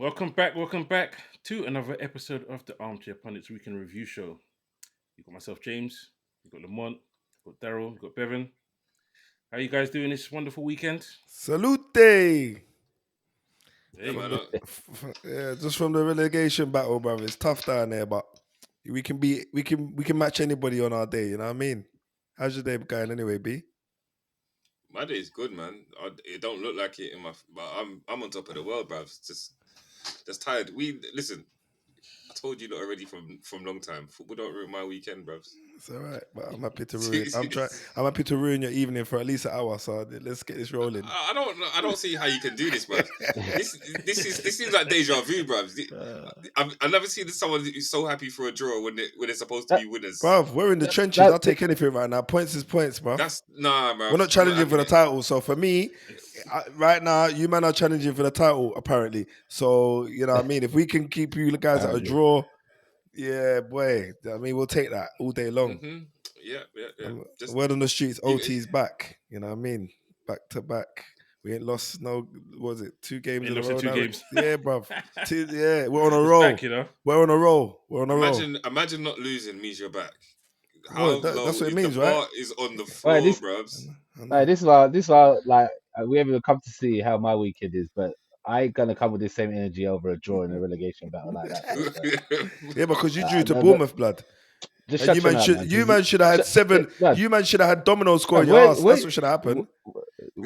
Welcome back to another episode of the Armchair Pundits Weekend Review Show. You've got myself, James, you've got Lamont, you've got Daryl, you've got Bevan. How you guys doing this wonderful weekend? Salute! There you man, go. Yeah, just from the relegation battle, brother. It's tough down there, but we can match anybody on our day. You know what I mean? How's your day going anyway, B? my day's good, man. It don't look like it but I'm on top of the world, bruv. Just tired. Listen. I told you lot already from long time. Football don't ruin my weekend, bruv. It's all right, but I'm happy to ruin. I'm happy to ruin your evening for at least an hour. So let's get this rolling. I don't see how you can do this, bruv. This seems like deja vu, bruv. I've never seen someone who's so happy for a draw when they're supposed to be winners. Bruv, we're in the trenches. I'll take anything right now. Points is points, bruv. Man. We're not challenging for the title. So for me, right now, you men are challenging for the title, apparently. So, you know what I mean? If we can keep you guys at a draw, yeah, boy. I mean, we'll take that all day long. Mm-hmm. Yeah. Word on the streets, OT's back. You know what I mean? Back to back. We ain't lost was it 2 games in a row now? Games. Yeah, bruv. We're on a roll. Back, you know? We're on a roll. Imagine not losing means you're back. That's what it means, right? The bar is on the floor, bruvs. This is why, like, we haven't even come to see how my weekend is, but I ain't gonna come with the same energy over a draw in a relegation battle like that. Yeah, because you drew to Bournemouth, blood. Just and you man should have had 7. You man should have had dominoes score in your ass. That's what should have happened.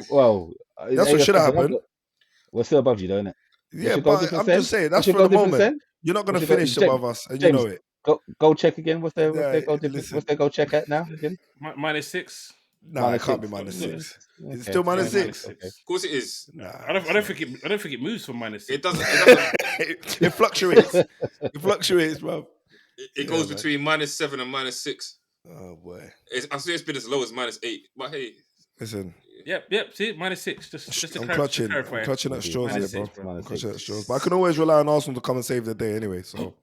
Well, that's what should have happened. We're still above you, don't it? Yeah, but I'm just saying that's for the moment. You're not going to finish above us, and you know it. Go check again. What's their goal check at now again? -6. No, it can't be -6. Is it still -6? Okay. Of course it is. Nah, I don't think it moves from -6. It doesn't. It fluctuates. It fluctuates, bro. It goes between -7 and -6. Oh boy. I see it's been as low as -8. But hey, listen. Yep. See, -6. Just I'm clutching at straws here, bro. I'm clutching at straws. But I can always rely on Arsenal to come and save the day anyway. So.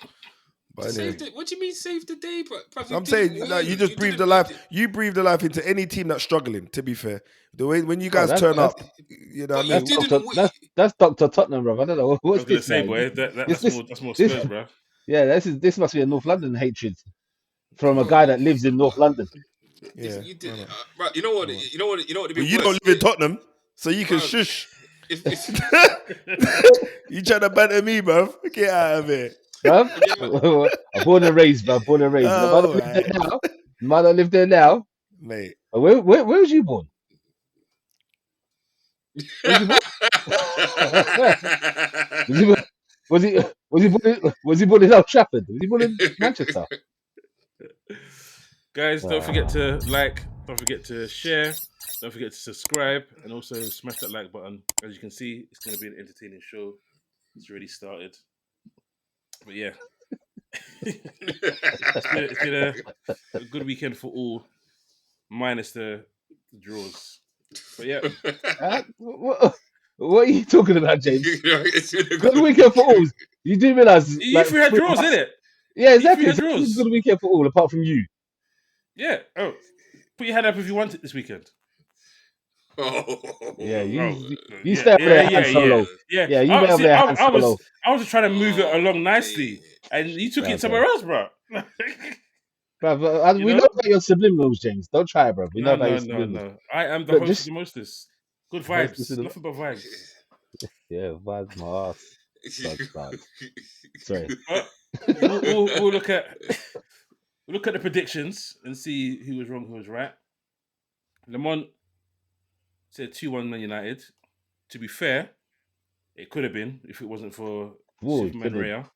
But anyway. What do you mean save the day, bro? I'm saying like, you just breathe the life. You breathe the life into any team that's struggling. To be fair, the way when you guys turn up, you know what I mean. That's Dr. Tottenham, bro. I don't know what's this. Say, boy, that's more Spurs, bro. Yeah, this must be a North London hatred from a guy that lives in North London. Yeah, right. You know what? You don't live in Tottenham, so you can shush. You trying to banter me, bro? Get out of here. I'm born and raised, bro. Born and raised. Mother lived there now, mate. Where was you born? Was he born in Old Trafford? Was he born in Manchester? Guys, don't forget to like, don't forget to share, don't forget to subscribe, and also smash that like button. As you can see, it's going to be an entertaining show. It's already started. But yeah, it's been a good weekend for all, minus the draws. But yeah. What are you talking about, James? Good weekend for all. You do realise you three had draws, innit? Yeah, exactly. It's a good weekend for all, apart from you. Yeah. Oh, put your hand up if you want it this weekend. Yeah, you stay up there hand solo. Yeah, you went over there hand solo. I was just trying to move it along nicely, and you took it somewhere else, bro. Bro, we know about your subliminals, James. Don't try it, bro. We know about your subliminals. No. I am the host of the mostest. Good vibes. Nothing but vibes. Yeah, vibes my ass. Sorry. We'll look at the predictions and see who was wrong, who was right. Lamont said 2-1 Man United. To be fair, it could have been if it wasn't for Superman Raya.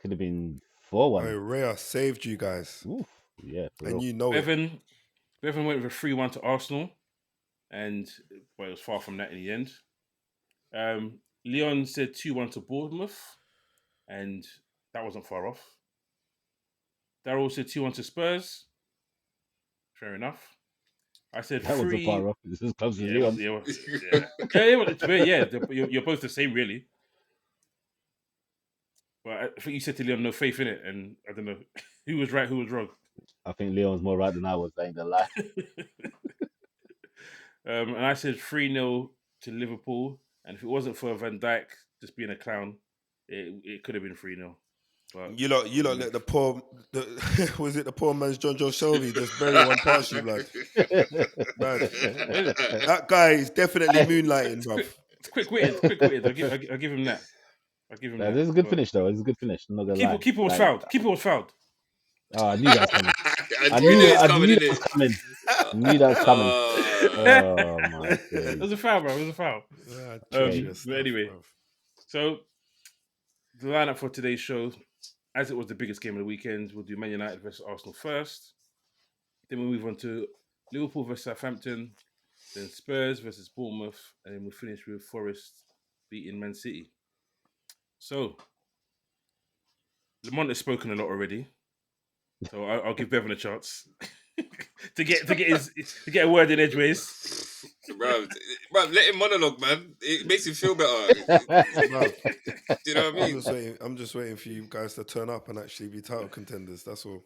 Could have been 4-1. Hey, Raya saved you guys. Oof, yeah, and you know Bevan went with a 3-1 to Arsenal, and it was far from that in the end. Leon said 2-1 to Bournemouth, and that wasn't far off. Daryl said 2-1 to Spurs. Fair enough. I said that wasn't far off. This is close to Leon. You're both the same, really. But I think you said to Leon, no faith in it, and I don't know who was right, who was wrong. I think Leon's more right than I was, ain't gonna lie. And I said 3-0 to Liverpool, and if it wasn't for Van Dijk just being a clown, it could have been 3-0. But You lot let the poor, was it the poor man's John Joe Shelby just bury one past you, blood? Man, that guy is definitely moonlighting, bruv. it's quick witted. I'll give him that. I'll give him that. This is a good But finish, though. It's a good finish. I'm not gonna lie. keeper was fouled. Keeper was fouled. Oh, I knew that was coming. I knew it was I coming, knew innit? that was coming. I knew that was coming. Oh my It days. was a foul, bro. It was a foul. But anyway, so the lineup for today's show, as it was the biggest game of the weekend, we'll do Man United versus Arsenal first. Then we'll move on to Liverpool versus Southampton, then Spurs versus Bournemouth, and then we'll finish with Forest beating Man City. So, Lamont has spoken a lot already, so I'll give Bevan a chance to get a word in edgeways. Bro, let him monologue, man. It makes him feel better. Bruv, Do you know what I mean? I'm just waiting for you guys to turn up and actually be title contenders. That's all.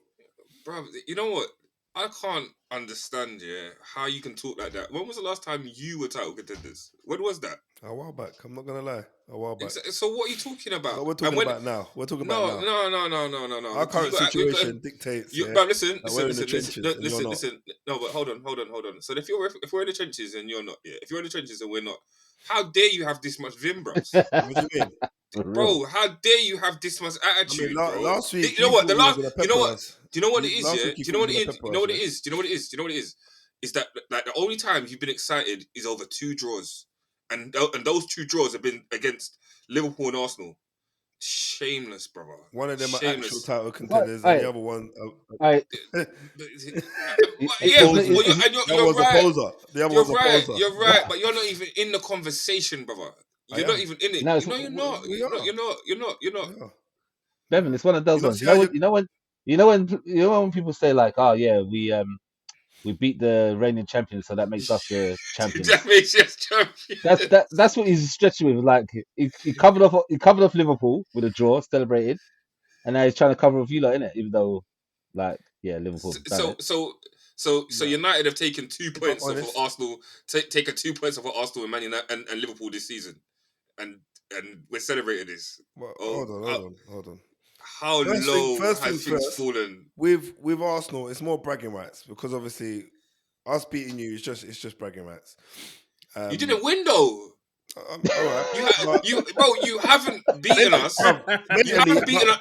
Bro, you know what? I can't understand, how you can talk like that. When was the last time you were title contenders? When was that? A while back. I'm not gonna lie. A while back. So what are you talking about? No, we're talking about now. We're talking about now. No. Our current situation dictates. Bro, listen. No, but hold on. So if we're in the trenches and you're not, if you're in the trenches and we're not, how dare you have this much vim, bro? What do you mean? Bro, how dare you have this much attitude, bro? Last week, you know what? Do you know what it is? Last Yeah. week Do you know what it is? Is that like the only time you've been excited is over 2 draws, and those 2 draws have been against Liverpool and Arsenal. Shameless, brother. One of them are Shameless. actual title contenders, and the other one. You're right. Poser. The other one's a poser. You're right, but you're not even in the conversation, brother. You're not even in it. No, You're not. You're not. Yeah. Bevan, it's one of those ones. You know when people say like, "Oh yeah, we beat the reigning champions, so that makes us the champions." That makes us champions. That's what he's stretching with. Like he covered off Liverpool with a draw, celebrated, and now he's trying to cover off you lot, innit? Even though, like, yeah, Liverpool. So United have taken 2 points off of Arsenal. Taken 2 points off of Arsenal and Man United and Liverpool this season, and we're celebrating this. Well, hold on. How low has things fallen? With Arsenal, it's more bragging rights because obviously us beating you is just bragging rights. You didn't win though. All right. You haven't beaten us. You haven't beaten us.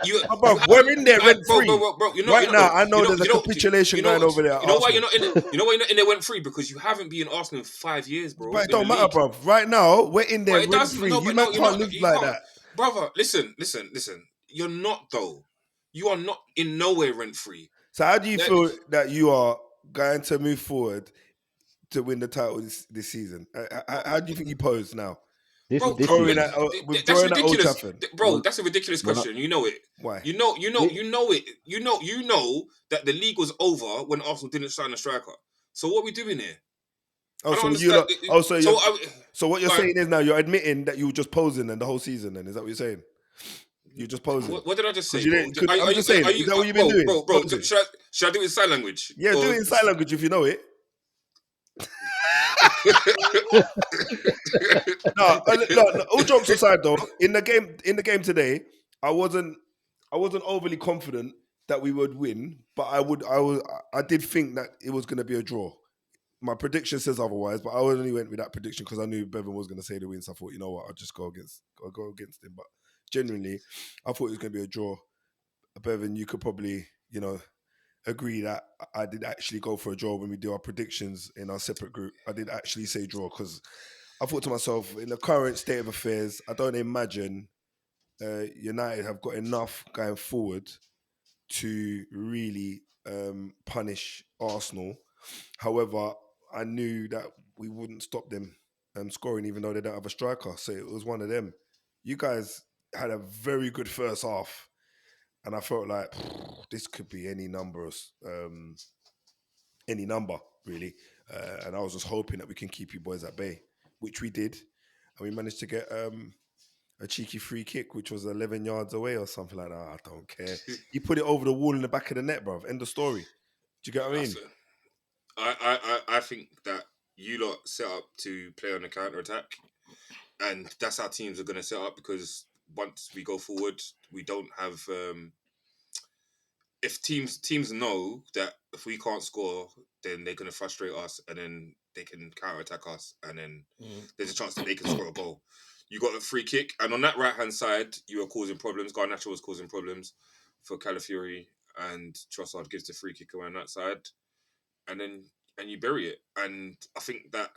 We're in there rent free. Bro, right now, I know there's a capitulation going over there. You know why you're not in it? You know why you're not in there rent free? Because you haven't beaten Arsenal in 5 years, bro. But it don't matter, bro. Right now, we're in there rent free. You can't live like that. Brother, listen. You're not though. You are not in nowhere rent free. So how do you feel that you are going to move forward to win the title this season? How do you think you pose now? That's ridiculous, bro. That's a ridiculous question. You know it. Why? You know it. You know that the league was over when Arsenal didn't sign a striker. So what are we doing here? So what you're saying is now you're admitting that you were just posing then the whole season. Then is that what you're saying? You're just posing. What did I just say? I'm just saying. Is that what you've been doing? Bro, should I do it in sign language? Yeah, do it in sign language if you know it. No, all jokes aside though, in the game today, I wasn't overly confident that we would win, but I did think that it was going to be a draw. My prediction says otherwise, but I only went with that prediction because I knew Bevan was going to say the win. So I thought, you know what, I'll just go against him. But genuinely, I thought it was going to be a draw. Bevan, you could probably, agree that I did actually go for a draw when we do our predictions in our separate group. I did actually say draw because I thought to myself, in the current state of affairs, I don't imagine United have got enough going forward to really punish Arsenal. However, I knew that we wouldn't stop them scoring even though they don't have a striker. So it was one of them. You guys had a very good first half. And I felt like this could be any number, really. And I was just hoping that we can keep you boys at bay, which we did. And we managed to get a cheeky free kick, which was 11 yards away or something like that. I don't care. You put it over the wall in the back of the net, bruv. End of story. Do you get what I mean? I think that you lot set up to play on the counter-attack. And that's how teams are going to set up because once we go forward, we don't have. If teams know that if we can't score, then they're going to frustrate us, and then they can counter attack us, and then there's a chance that they can score a goal. You got a free kick, and on that right hand side, you were causing problems. Garnacho was causing problems for Calafiori, and Trossard gives the free kick around that side, and you bury it. And I think that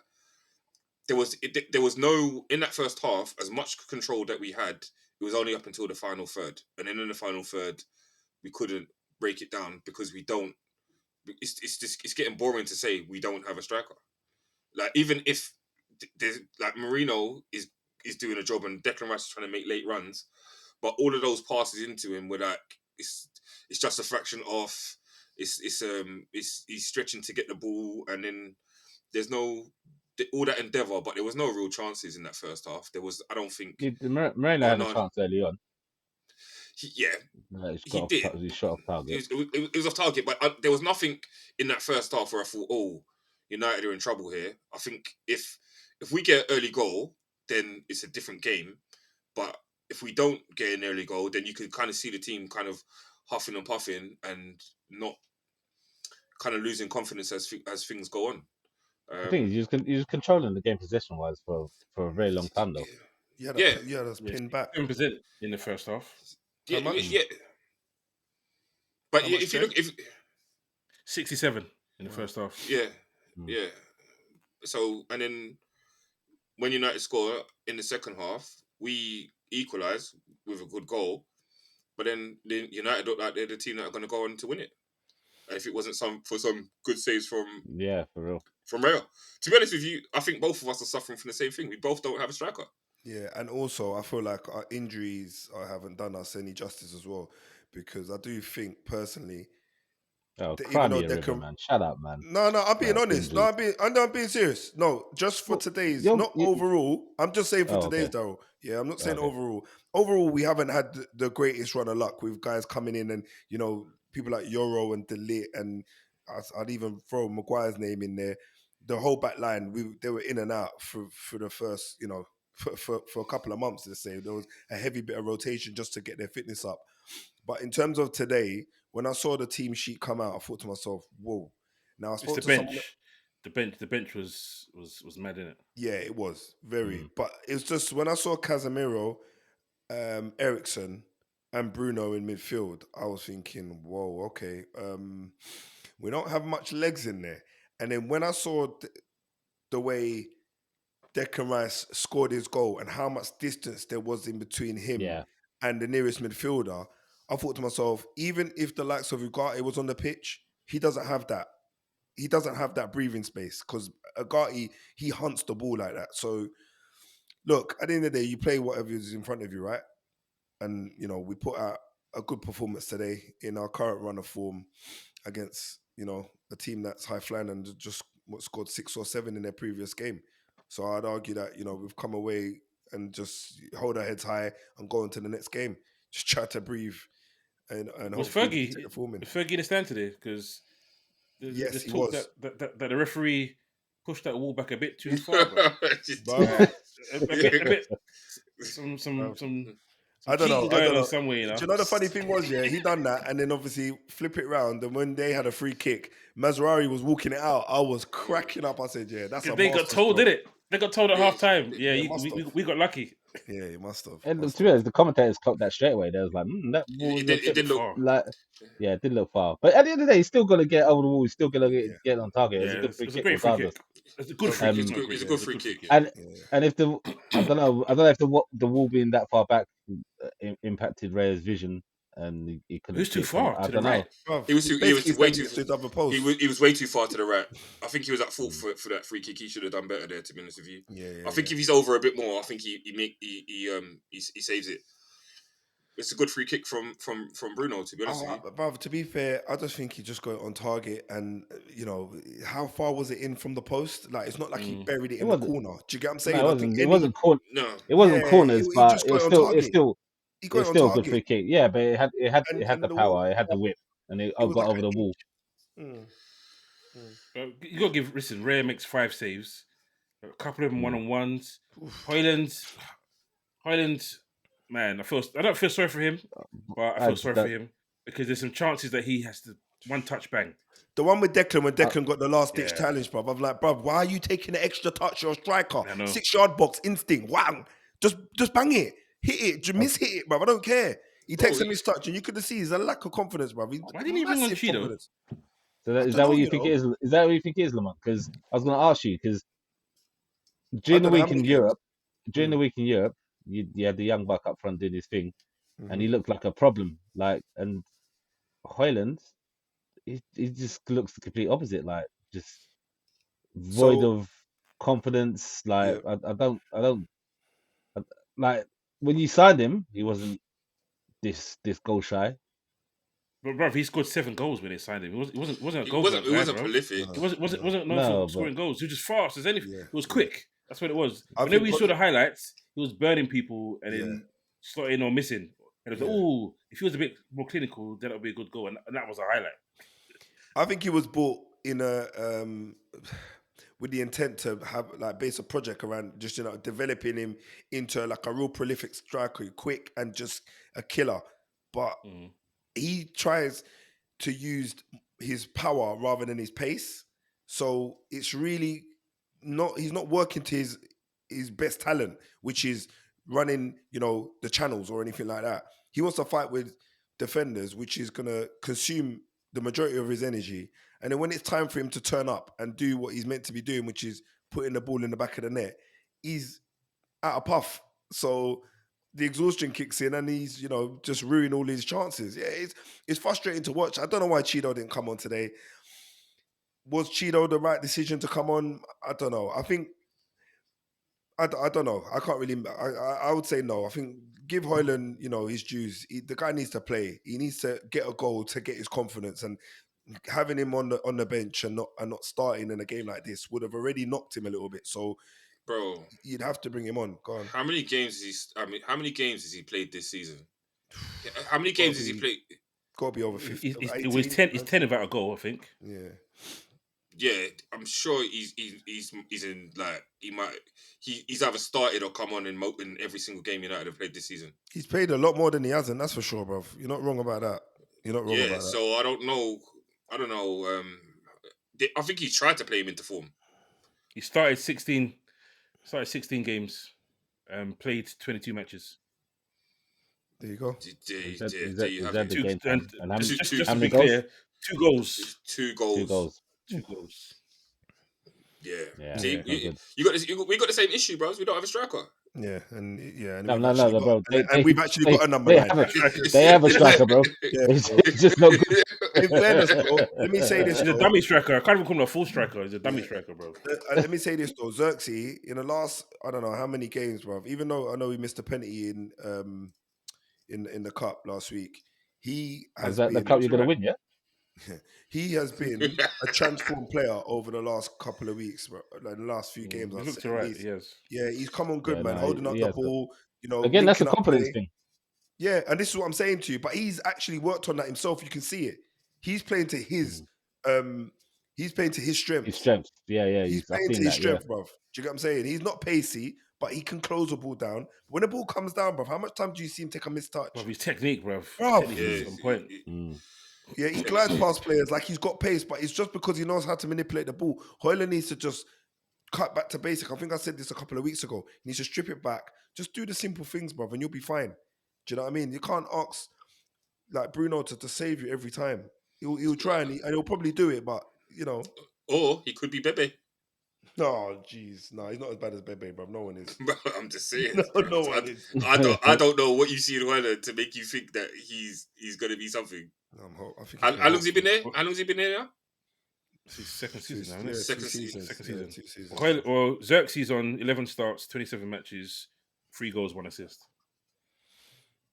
there was no, in that first half, as much control that we had. It was only up until the final third, and then in the final third, we couldn't break it down because we don't. It's getting boring to say we don't have a striker. Like, even if there's like Marino is doing a job and Declan Rice is trying to make late runs, but all of those passes into him were like it's just a fraction off. He's stretching to get the ball, and then there's no all that endeavour, but there was no real chances in that first half. There was, I don't think. Marino had a chance early on. He did. He shot off target. It was off target, but there was nothing in that first half where I thought, oh, United are in trouble here. I think if we get an early goal, then it's a different game. But if we don't get an early goal, then you can kind of see the team kind of huffing and puffing and not kind of losing confidence as things go on. I think he was controlling the game possession wise for a very long time though. Yeah, that's pinned back 10% in the first half. Yeah. But How if you look, 67 in the first half. Yeah. So, and then when United score in the second half, we equalise with a good goal. But then United look like they're the team that are going to go on to win it. And if it wasn't some good saves from for real from Raya. To be honest with you, I think both of us are suffering from the same thing. We both don't have a striker. Yeah, and also I feel like our injuries haven't done us any justice as well, because I do think personally. Cry me a river, man. Shut up, man. No, I'm being honest. No, I'm being serious. No, just for today's, not overall. I'm just saying for today's, Daryl. Yeah, I'm not saying overall. Overall, we haven't had the greatest run of luck with guys coming in and, people like Euro and De Ligt, and I'd even throw Maguire's name in there. The whole back line, they were in and out for the first, for a couple of months, let's say. There was a heavy bit of rotation just to get their fitness up. But in terms of today, when I saw the team sheet come out, I thought to myself, "Whoa!" Now I spoke to someone. The bench was mad, innit? Yeah, it was very. But it was just when I saw Casemiro, Eriksen, and Bruno in midfield, I was thinking, "Whoa, okay, we don't have much legs in there." And then when I saw the way Declan Rice scored his goal and how much distance there was in between him and the nearest midfielder, I thought to myself, even if the likes of Ugarte was on the pitch, he doesn't have that. He doesn't have that breathing space, because Ugarte, he hunts the ball like that. So, look, at the end of the day, you play whatever is in front of you, right? And, we put out a good performance today in our current run of form against, a team that's high-flying and just scored 6 or 7 in their previous game. So I'd argue that, we've come away and just hold our heads high and go into the next game. Just try to breathe and was hopefully take the form in. Fergie in the stand today? Because yes, he was. That the referee pushed that wall back a bit too far, bro. a bit. Some I don't know. Some way, Do you know the funny thing was, he done that, and then obviously flip it round, and when they had a free kick, Mazraoui was walking it out. I was cracking up. I said, that's a they got told, did it? They got told at half time. Yeah, we got lucky. Yeah, you must have. And to be honest, the commentators clocked that straight away. They was like, that ball it did look like, it did look far. But at the end of the day, he's still got to get over the wall. He's still going to get on target. Yeah, it's a good free kick, great regardless. It's a good free kick. It's a good free kick. And if I don't know if the wall being that far back impacted Raya's vision, and he couldn't. He was too far to the right. He was way too to the other post. He was way too far to the right. I think he was at fault for that free kick. He should have done better there, to be honest with you. I think if he's over a bit more, I think he saves it. It's a good free kick from Bruno, to be honest with you. But to be fair, I just think he just got it on target, and how far was it in from the post? Like, it's not like he buried it in the corner. Do you get what I'm saying? No, it wasn't corners, but it's still a good free kick. Yeah, but it had the power, it had the whip, and it got over the wall. You got to give. Listen, Raya makes 5 saves, a couple of them 1-on-1s. Hoyland, man, I don't feel sorry for him, but I feel sorry for him because there's some chances that he has to one touch bang. The one with Declan, when Declan got the last ditch Yeah. challenge, bruv, I'm like, bruv, why are you taking the extra touch? You're a striker. I know. 6-yard box, instinct, whang. Just bang it. Hit it. Just miss hit it, bruv. I don't care. He takes a missed touch, and you could see he's a lack of confidence, bruv. Why didn't he bring on Cheeto? So is that what you think it is? Is that what you think it is, Lamont? Because I was going to ask you, because during the week in Europe, you had the young buck up front doing his thing, and he looked like a problem. Like, and Højlund, he just looks the complete opposite. Like, just void of confidence. Like, I don't like when you signed him, he wasn't this goal shy. But bruv, he scored 7 goals when they signed him. He wasn't a goal. He wasn't prolific. He wasn't known for scoring goals. He was just fast as anything. Yeah. He was quick. That's what it was. Whenever we saw the highlights, he was burning people and then slotting or missing. And it was like, oh, if he was a bit more clinical, then it would be a good goal. And that was a highlight. I think he was bought in a with the intent to have like base a project around just developing him into like a real prolific striker, quick and just a killer. But he tries to use his power rather than his pace. So it's really not. He's not working to his best talent, which is running, the channels or anything like that. He wants to fight with defenders, which is going to consume the majority of his energy. And then when it's time for him to turn up and do what he's meant to be doing, which is putting the ball in the back of the net, he's at a puff. So the exhaustion kicks in and he's, just ruining all his chances. Yeah, it's frustrating to watch. I don't know why Cheeto didn't come on today. Was Cheeto the right decision to come on? I don't know. I think, I don't know. I can't really, I would say no. I think give Højlund, his dues. The guy needs to play. He needs to get a goal to get his confidence, and having him on the bench and not starting in a game like this would have already knocked him a little bit. So, bro, you'd have to bring him on. Go on. How many games has he played this season? How many games has he played? Got to be over 50. It was 10. It's 10 without a goal, I think. Yeah. Yeah, I'm sure he's in like he's either started or come on in every single game United have played this season. He's played a lot more than he hasn't. That's for sure, bro. You're not wrong about that. About that. So I don't know. I think he tried to play him into form. He started 16 games, played 22 matches. There you go. There you have it. Just to be clear, 2 goals. 2 goals. 2 goals. Yeah. See, we got the same issue, bros. We don't have a striker. Yeah, and no, bro. We've actually got a number 9. They have a striker, bro. It's just not good. In fairness, bro, let me say this. He's a dummy striker. I can't even call him a full striker. He's a dummy striker, bro. Let me say this though, Xerxes, in the last, I don't know how many games, bro. Even though I know he missed a penalty in the cup last week, he has. Is that the cup you're gonna win? Yeah. He has been a transformed player over the last couple of weeks, bro. Like the last few games. He looked alright, yes. Yeah, he's come on good, man. Holding up the ball, Again, that's a confidence thing. Yeah, and this is what I'm saying to you. But he's actually worked on that himself. You can see it. He's playing to his strength. His strength. Yeah. He's playing to his strength, bro. Do you get what I'm saying? He's not pacey, but he can close the ball down. When the ball comes down, bro, how much time do you see him take a missed touch? Bro, his technique, bro. Technique on point. Yeah, he glides past players like he's got pace, but it's just because he knows how to manipulate the ball. Højlund needs to just cut back to basic. I think I said this a couple of weeks ago. He needs to strip it back. Just do the simple things, bro, and you'll be fine. Do you know what I mean? You can't ask like Bruno to save you every time. He'll try and he'll probably do it, but Or he could be Bebe. No, jeez, no, he's not as bad as Bebe, bro. No one is. Bro, I'm just saying. No one is. I don't know what you see in Højlund to make you think that he's gonna be something. How long's he been there? How long's he been there now? It's his second season now, isn't it? Second season. 2 seasons. Well, Xerxes on 11 starts, 27 matches, 3 goals, 1 assist.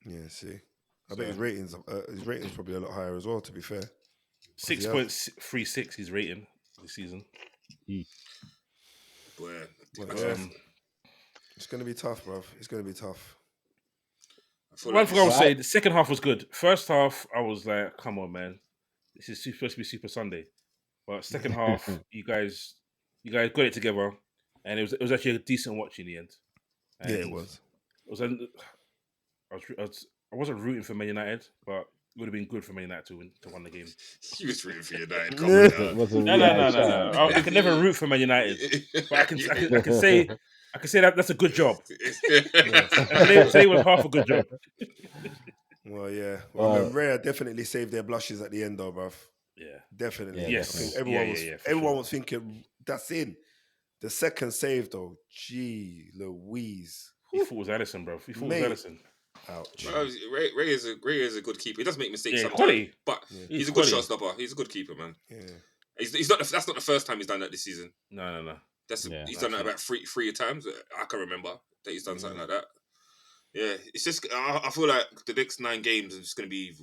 Yeah, see. I bet his rating's probably a lot higher as well, to be fair. 6.36 his rating this season. Boy, it's going to be tough, bruv. It's going to be tough. One thing I would say, the second half was good. First half, I was like, come on, man. This is supposed to be Super Sunday. But second half, you guys got it together. And it was actually a decent watch in the end. And yeah, it was. I I wasn't rooting for Man United, but it would have been good for Man United to win the game. You was rooting for United. Come on now. Was a No. United shout. I can never root for Man United, but I can say that that's a good job. Today was half a good job. Well, yeah. Well, I mean, Raya definitely saved their blushes at the end, though, bruv. Yeah. Definitely. Yeah, Yes. I think Yeah, for everyone sure. was thinking that's in. The second save, though, gee, Louise. He thought it was Alisson, bro. He thought it was Alisson. Ouch. Well, Ray is a good keeper. He does make mistakes sometimes, quality. but Yeah. he's a good quality. shot stopper. He's a good keeper, man. Yeah. He's not. That's not the first time he's done that this season. No. He's done that about three times. I can remember that he's done something like that. Yeah, it's just I feel like the next 9 games are just going to be.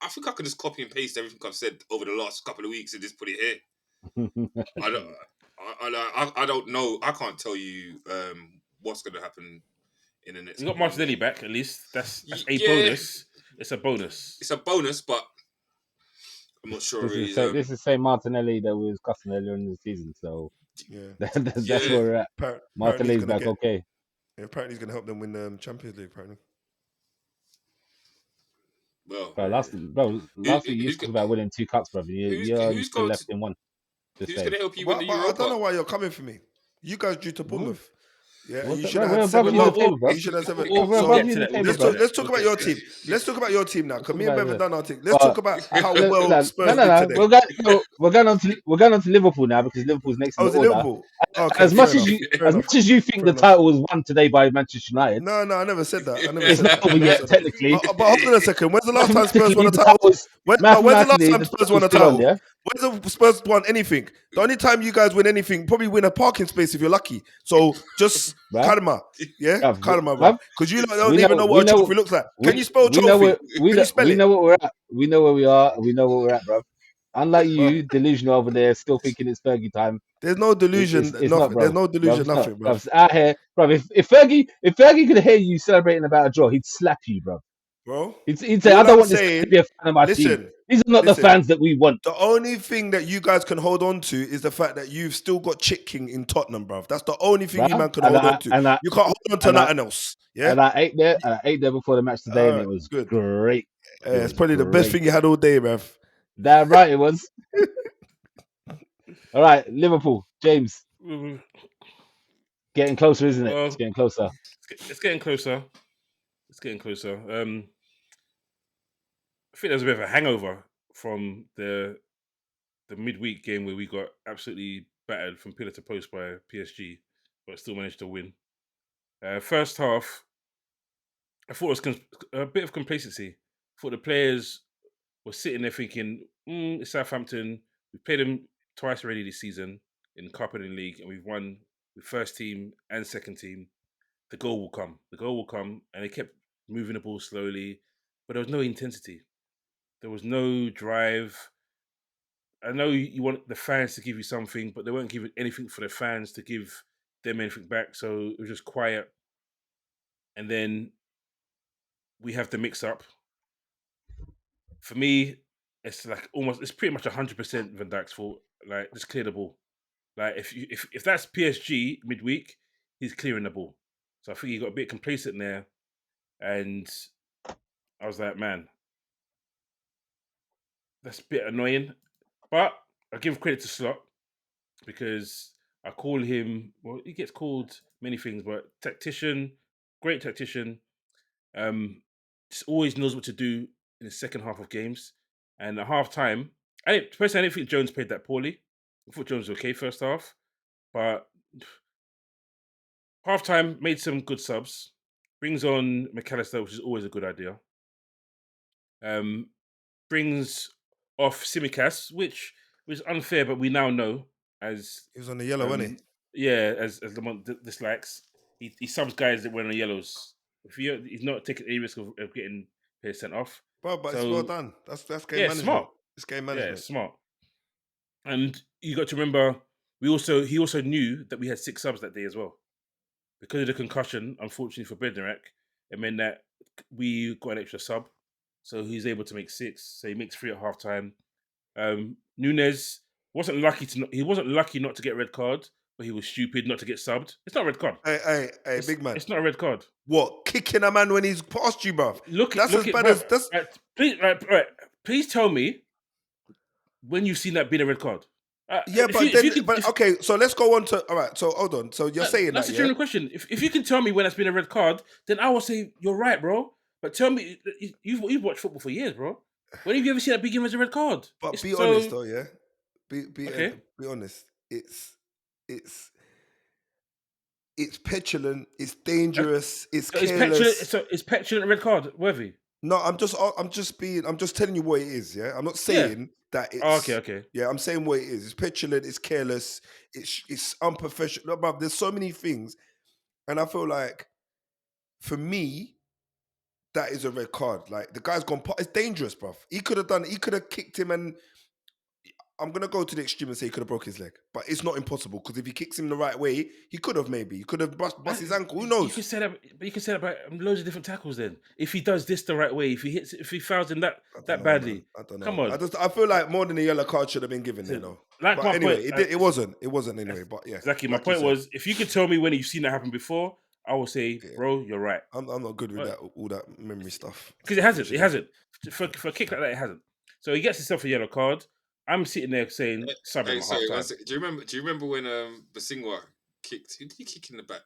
I think I can just copy and paste everything I've said over the last couple of weeks and just put it here. I don't know. I can't tell you what's going to happen in the next. You got Martinelli back at least. That's a Yeah. bonus. It's a bonus. It's a bonus, but I'm not sure. This is the same Martinelli that we was cussing earlier in the season. So that's where we're at. Martinelli's back, okay. Yeah, apparently he's going to help them win the Champions League. Apparently. Well, last week you talked about winning 2 cups, brother. You're still left in one. Who's going to help you win the But Europa? I don't know why you're coming for me. You guys drew to Bournemouth. Yeah, you should we're have had above 7 you in the love. table, bro. You should have 7. We'll So, get to that. let's talk about your team. Let's talk about your team now. Because me and Bev have done our thing. Let's talk about how well Spurs did today. We're going on to Liverpool now because Liverpool's next in the order. Liverpool. Okay, As much as you think the title was won today by Manchester United. No, I never said that. It's not over yet, technically. But hold on a second. When's the last time Spurs won a title? When's the last time Spurs won a title? When's the Spurs won anything? The only time you guys win anything, probably win a parking space if you're lucky. So just kalma, kalma, bro. Because you don't even know what a trophy looks like. Can you spell trophy? Can you spell it? We know what we're at. We know where we are. We know where we're at, bro. Unlike you, delusional over there, still thinking it's Fergie time. There's no delusion. It's not, bro. There's no delusion. Nothing, bro. Out here, bro. If Fergie could hear you celebrating about a draw, he'd slap you, bro. He'd say, "I don't want this to be a fan of my team. These are not the fans that we want." The only thing that you guys can hold on to is the fact that you've still got Chick King in Tottenham, bro. That's the only thing you man can hold on to. You can't hold on to nothing else. Yeah. And I ate there before the match today, and it was good. Great. It's probably the best thing you had all day, bruv. Damn right it was. All right, Liverpool, James. Getting closer, isn't it? It's getting closer. It's getting closer. I think there's a bit of a hangover from the midweek game where we got absolutely battered from pillar to post by PSG, but still managed to win. First half, I thought it was a bit of complacency. I thought the players were sitting there thinking, it's Southampton. We played them twice already this season in the Cup and in the League, and we've won with first team and second team. The goal will come. And they kept moving the ball slowly, but there was no intensity. There was no drive. I know you want the fans to give you something, but they weren't giving anything for the fans to give them anything back. So it was just quiet. And then we have the mix-up. For me, it's pretty much 100% Van Dijk's fault. Like, just clear the ball. Like, if that's PSG midweek, he's clearing the ball. So I think he got a bit complacent there. And I was like, man, that's a bit annoying. But I give credit to Slot because I call him, well, he gets called many things, but tactician, great tactician. Just always knows what to do in the second half of games. And at half time, I didn't think Jones played that poorly. I thought Jones was okay first half. But half time made some good subs. Brings on McAllister, which is always a good idea. Brings off Tsimikas, which was unfair, but we now know as he was on the yellow, wasn't he? Yeah, as Lamont dislikes. He subs guys that went on the yellows. He's not taking any risk of getting players sent off. But it's well done. That's game management. Smart. It's game management. Yeah, smart. And you got to remember, he also knew that we had 6 subs that day as well. Because of the concussion, unfortunately for Bednarek, it meant that we got an extra sub. So he's able to make 6. So he makes 3 at halftime. Nunes wasn't lucky not to get a red card, or he was stupid not to get subbed. It's not a red card. Hey, big man. It's not a red card. What, kicking a man when he's past you, bruv? That's as bad as that's. Please tell me when you've seen that being a red card. Yeah, okay. So let's go on to all right. So hold on. So you're saying that's that, a genuine question. If you can tell me when that's been a red card, then I will say you're right, bro. But tell me, you've watched football for years, bro. When have you ever seen that be given as a red card? But be honest, though, yeah. Be honest. It's petulant. It's dangerous. It's careless. It's petulant red card worthy. No, I'm just telling you what it is. Yeah, I'm not saying that it's. Okay. Yeah, I'm saying what it is. It's petulant. It's careless. It's unprofessional. But there's so many things, and I feel like, for me, that is a red card. Like, the guy's gone. It's dangerous, bruv. He could have kicked him, and I'm gonna go to the extreme and say he could have broke his leg, but it's not impossible, because if he kicks him the right way, he could have bust his ankle. Who knows? You can say that about loads of different tackles. Then, if he does this the right way, if he fouls him that badly, man. I don't know. Come on. I feel like more than a yellow card should have been given there, though. Like, but my anyway, point, it wasn't anyway. But yeah, exactly. My point was, if you could tell me when you've seen that happen before, I will say, bro, you're right. I'm not good with all that memory stuff, because it hasn't. For a kick like that, it hasn't. So he gets himself a yellow card. I'm sitting there saying, "Sorry, half time." Do you remember when Basingwa kicked? Who did he kick in the back?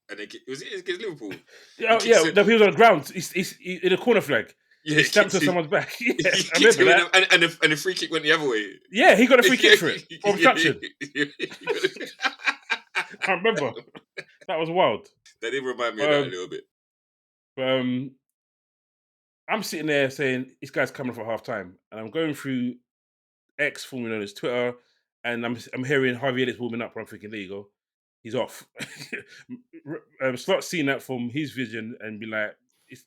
And was it against Liverpool? No, he was on the ground. He's in a corner flag. Yeah, he stamped on someone's back. Yeah, I remember that. And the free kick went the other way. Yeah, he got a free kick for it. Obstruction. I remember. That was wild. That did remind me of that a little bit. I'm sitting there saying, this guy's coming for half time, and I'm going through X, formerly known as Twitter, and I'm hearing Harvey Elliott's warming up. I'm thinking, there you go, he's off. Start seeing that from his vision and be like,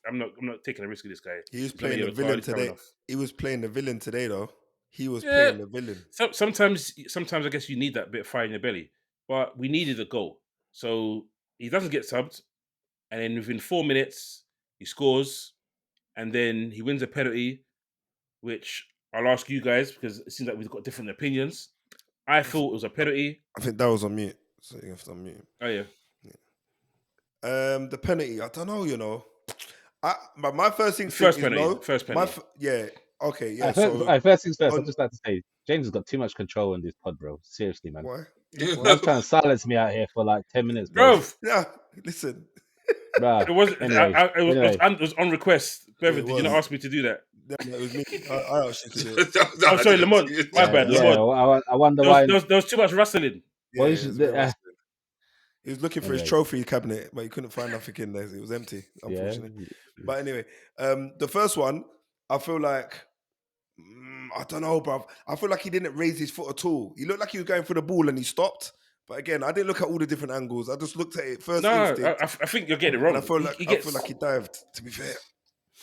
I'm not taking a risk with this guy. He was playing the villain today. He was playing the villain today, though. He was playing the villain. Sometimes I guess you need that bit of fire in your belly, but we needed a goal, so he doesn't get subbed, and then within 4 minutes he scores, and then he wins a penalty, which I'll ask you guys, because it seems like we've got different opinions. I thought it was a penalty. I think that was on mute, so you have to unmute. Oh yeah. The penalty, I don't know. You know, my first thing. First penalty. First penalty. Okay. Yeah. First things first. I'd just like to say, James has got too much control in this pod, bro. Seriously, man. Why? He's trying to silence me out here for like 10 minutes, bro. Yeah. Listen. Bruh, it wasn't. Anyway, it was on request. Bevan, did you not ask me to do that? No, it was me. I asked you to do it. I'm sorry, Lamont. My bad, Lamont. I wonder why. There was too much rustling. Yeah, he was looking for his trophy cabinet, but he couldn't find nothing in there. It was empty, unfortunately. But anyway, the first one, I feel like, I don't know, bruv. I feel like he didn't raise his foot at all. He looked like he was going for the ball and he stopped. But again, I didn't look at all the different angles. I just looked at it first. I think you're getting it wrong. I feel like he dived, to be fair.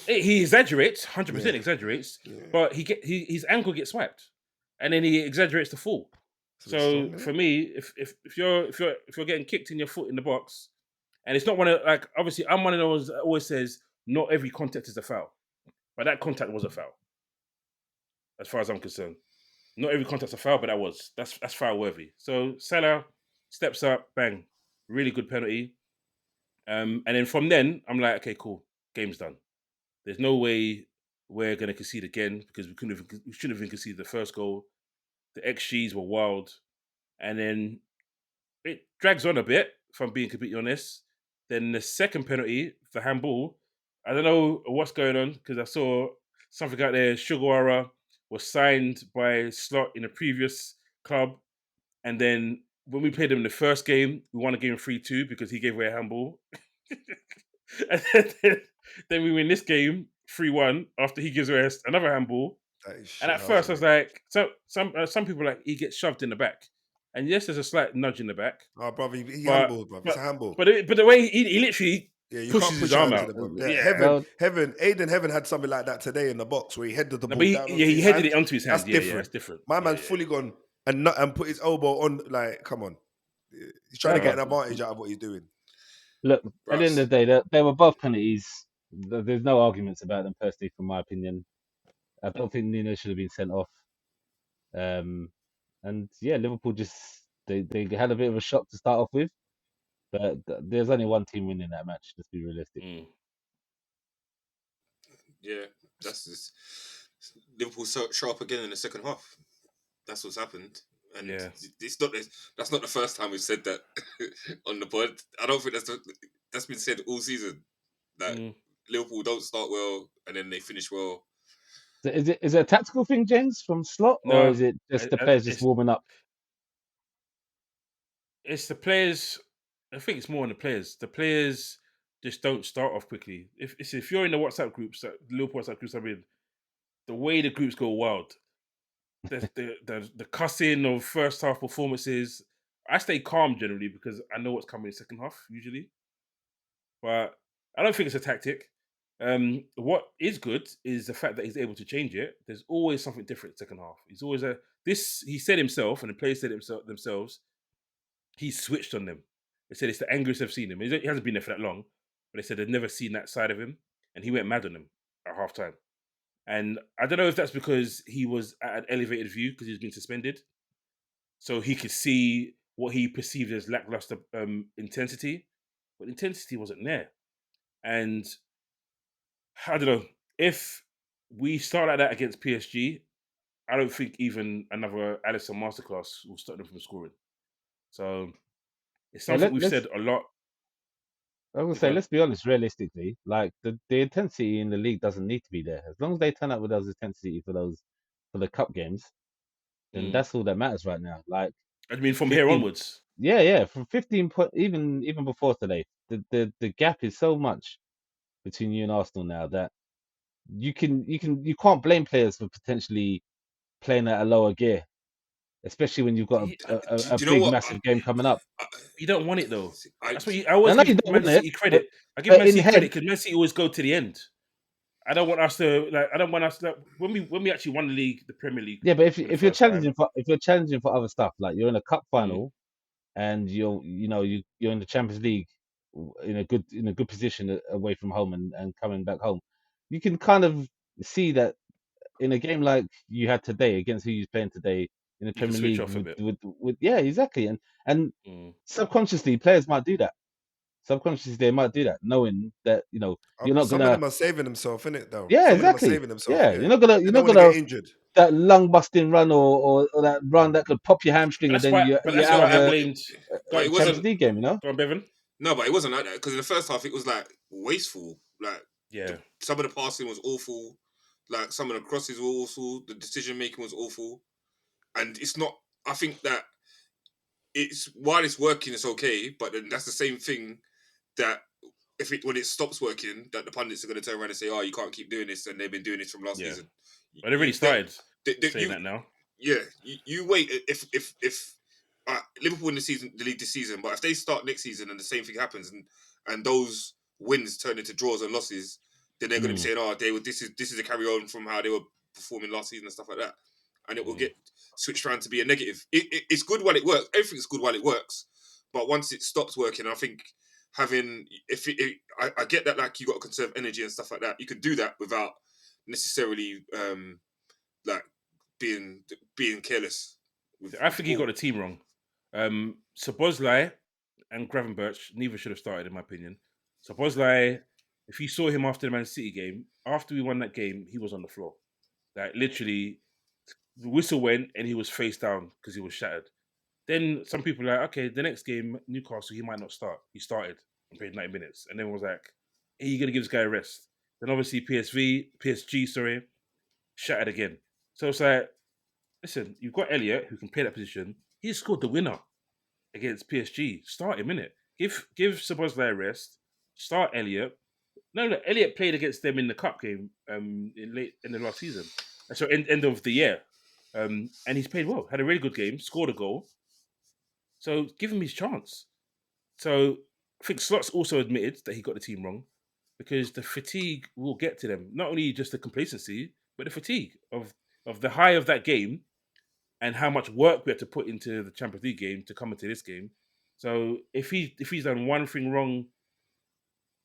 He exaggerates, 100% exaggerates, but his ankle gets swiped, and then he exaggerates the fall. So for me, if you're getting kicked in your foot in the box, and it's not one of, like, obviously I'm one of those that always says not every contact is a foul, but that contact was a foul, as far as I'm concerned. Not every contact's a foul, but that's foul worthy. So Salah steps up, bang, really good penalty, and then from then I'm like, okay, cool, game's done. There's no way we're going to concede again, because we shouldn't have even conceded the first goal. The XGs were wild. And then it drags on a bit, if I'm being completely honest. Then the second penalty, the handball, I don't know what's going on, because I saw something out there. Sugawara was signed by Slot in a previous club. And then when we played him in the first game, we won a game 3-2 because he gave away a handball. And then we win this game 3-1 after he gives away another handball. And at first I was like, some people are like, he gets shoved in the back. And yes, there's a slight nudge in the back. Oh, brother, he handballed, brother. It's a handball. But the way he literally pushes his arm out. Aiden Heaven had something like that today in the box where he headed the ball down. He headed it onto his hand. That's different. My man's fully gone and put his elbow on. Like, come on. He's trying to get an advantage out of what he's doing. Look, at the end of the day, they were both penalties. There's no arguments about them, personally, from my opinion. I don't think Nuno should have been sent off. And yeah, Liverpool just They had a bit of a shock to start off with, but there's only one team winning that match. Let's be realistic. Yeah, that's just Liverpool show up again in the second half. That's what's happened, and Yeah. it's not. That's not the first time we've said that on the pod. I don't think that's been said all season. That Liverpool don't start well and then they finish well. So is it a tactical thing, James, from Slot, or No, is it just the players just warming up? It's the players. I think it's more on the players. The players just don't start off quickly. If you're in the WhatsApp groups, the Liverpool WhatsApp groups I'm in, the way the groups go wild, the cussing of first half performances. I stay calm generally because I know what's coming in the second half usually, but I don't think it's a tactic. What is good is the fact that he's able to change it. There's always something different second half. He's always he said himself, and the players said themselves. He switched on them. They said it's the angriest they've seen him. He hasn't been there for that long, but they said they've never seen that side of him, and he went mad on them at halftime. And I don't know if that's because he was at an elevated view because he's been suspended, so he could see what he perceived as lackluster intensity, but intensity wasn't there. And I don't know if we start like that against PSG. I don't think even another Alisson masterclass will stop them from scoring. So it's Yeah, something we've said a lot. I was gonna say, let's be honest, realistically, like the intensity in the league doesn't need to be there. As long as they turn up with those intensity for the cup games, then that's all that matters right now. Like, I mean, from here onwards. Yeah, from 15 point, even before today, the gap is so much between you and Arsenal now that you can't blame players for potentially playing at a lower gear, especially when you've got a Do you know big, what? massive game coming up. You don't want it though. That's what I I always know you give don't Man want it, City credit. I give but Man in City credit head, because Man City always go to the end. I don't want us to I don't want us to when we actually won the league, the Premier League. yeah. But for the if you're first time. challenging for other stuff, like you're in a cup final and you're in the Champions League in a good position away from home and coming back home, you can kind of see that in a game like you had today against who you're playing today in the You can Premier switch League off a bit. with yeah, exactly, and subconsciously players might do that. Subconsciously they might do that, knowing that you're not Some gonna. of them are saving themselves, innit? Though Yeah, some of them are exactly. saving themselves. Yeah, Yeah, you're not gonna they don't want to get injured. that lung busting run or that run that could pop your hamstring and then you're That's out why of I a blamed. But it Champions wasn't. League game. Go on, Bevan. No, but it wasn't like that because in the first half it was like wasteful. Like Yeah, some of the passing was awful. Like some of the crosses were awful. The decision making was awful, and it's not. I think that it's while it's working, it's okay. But then that's the same thing that when it stops working, that the pundits are going to turn around and say, "Oh, you can't keep doing this," and they've been doing this from last season. but they already started saying you, that now. Yeah, you wait. If Liverpool win the league this season, but if they start next season and the same thing happens and those wins turn into draws and losses, then they're going to be saying, "Oh, this is a carry on from how they were performing last season and stuff like that," and it will get switched around to be a negative. It's good while it works. Everything's good while it works, but once it stops working, I think having I get that, like, you got to conserve energy and stuff like that. You can do that without necessarily like being careless. I think he got the team wrong. Szoboszlai and Gravenberch neither should have started, in my opinion. Szoboszlai, if you saw him after the Man City game, after we won that game, he was on the floor. Like, literally, the whistle went and he was face down because he was shattered. Then some people were like, okay, the next game, Newcastle, he might not start. He started and played 90 minutes. And then was like, hey, you're going to give this guy a rest. Then obviously PSG, shattered again. So it's like, listen, you've got Elliot who can play that position. He scored the winner against PSG. Start him, innit? Give Szoboszlai a rest. Start Elliot. No, Elliot played against them in the cup game in the last season. So end of the year. And he's played well. Had a really good game. Scored a goal. So give him his chance. So I think Slot's also admitted that he got the team wrong because the fatigue will get to them. Not only just the complacency, but the fatigue of the high of that game and how much work we had to put into the Champions League game to come into this game. So if he's done one thing wrong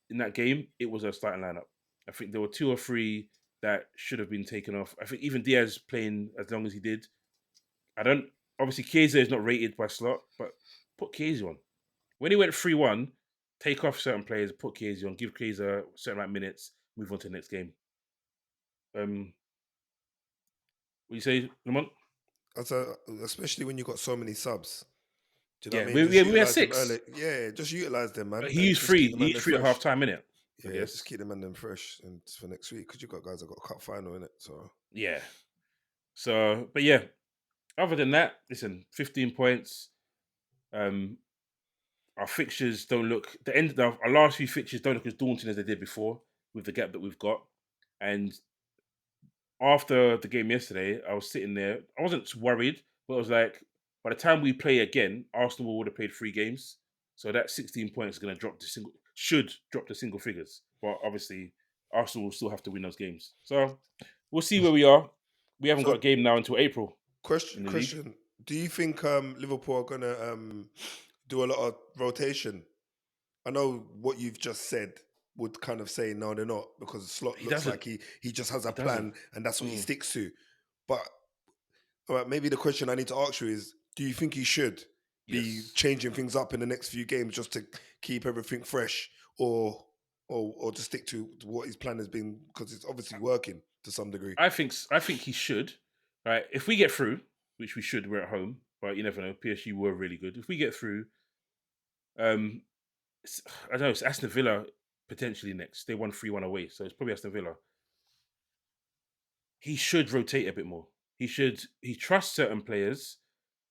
in that game, it was a starting lineup. I think there were 2 or 3 that should have been taken off. I think even Diaz playing as long as he did, I don't obviously Chiesa is not rated by slot, but put Chiesa on. When he went 3-1, take off certain players, put Chiesa on, give Chiesa a certain amount of minutes, move on to the next game. What you say, Lamont? Especially when you got so many subs. Do you know Yeah, what I mean? Just we had utilize them 6. early. Yeah, just utilize them, man, He and used just keep 3. them He and used them 3 at fresh. half time, innit? I Yeah, just guess. keep them and them fresh, and for next week because you got guys that got a cup final in it. So Yeah. So, but yeah, other than that, listen, 15 points. Our fixtures don't look our last few fixtures don't look as daunting as they did before with the gap that we've got. And after the game yesterday, I was sitting there. I wasn't worried, but I was like, by the time we play again, Arsenal would have played 3 games. So that 16 points is going to should drop to single figures. But obviously, Arsenal will still have to win those games. So we'll see where we are. We haven't got a game now until April in the league. question: do you think Liverpool are gonna do a lot of rotation? I know what you've just said would kind of say no, they're not, because Slot He looks doesn't. like he just has a He doesn't. plan and that's what he Mm. sticks to. But all right, maybe the question I need to ask you is: do you think he should be Yes. changing things up in the next few games just to keep everything fresh, or to stick to what his plan has been, because it's obviously working to some degree? I think he should. Right. If we get through, which we should, we're at home, but you never know. PSG were really good. If we get through, um, I don't know. It's Aston Villa potentially next. They won 3-1 away, so it's probably Aston Villa. He should rotate a bit more. He trusts certain players,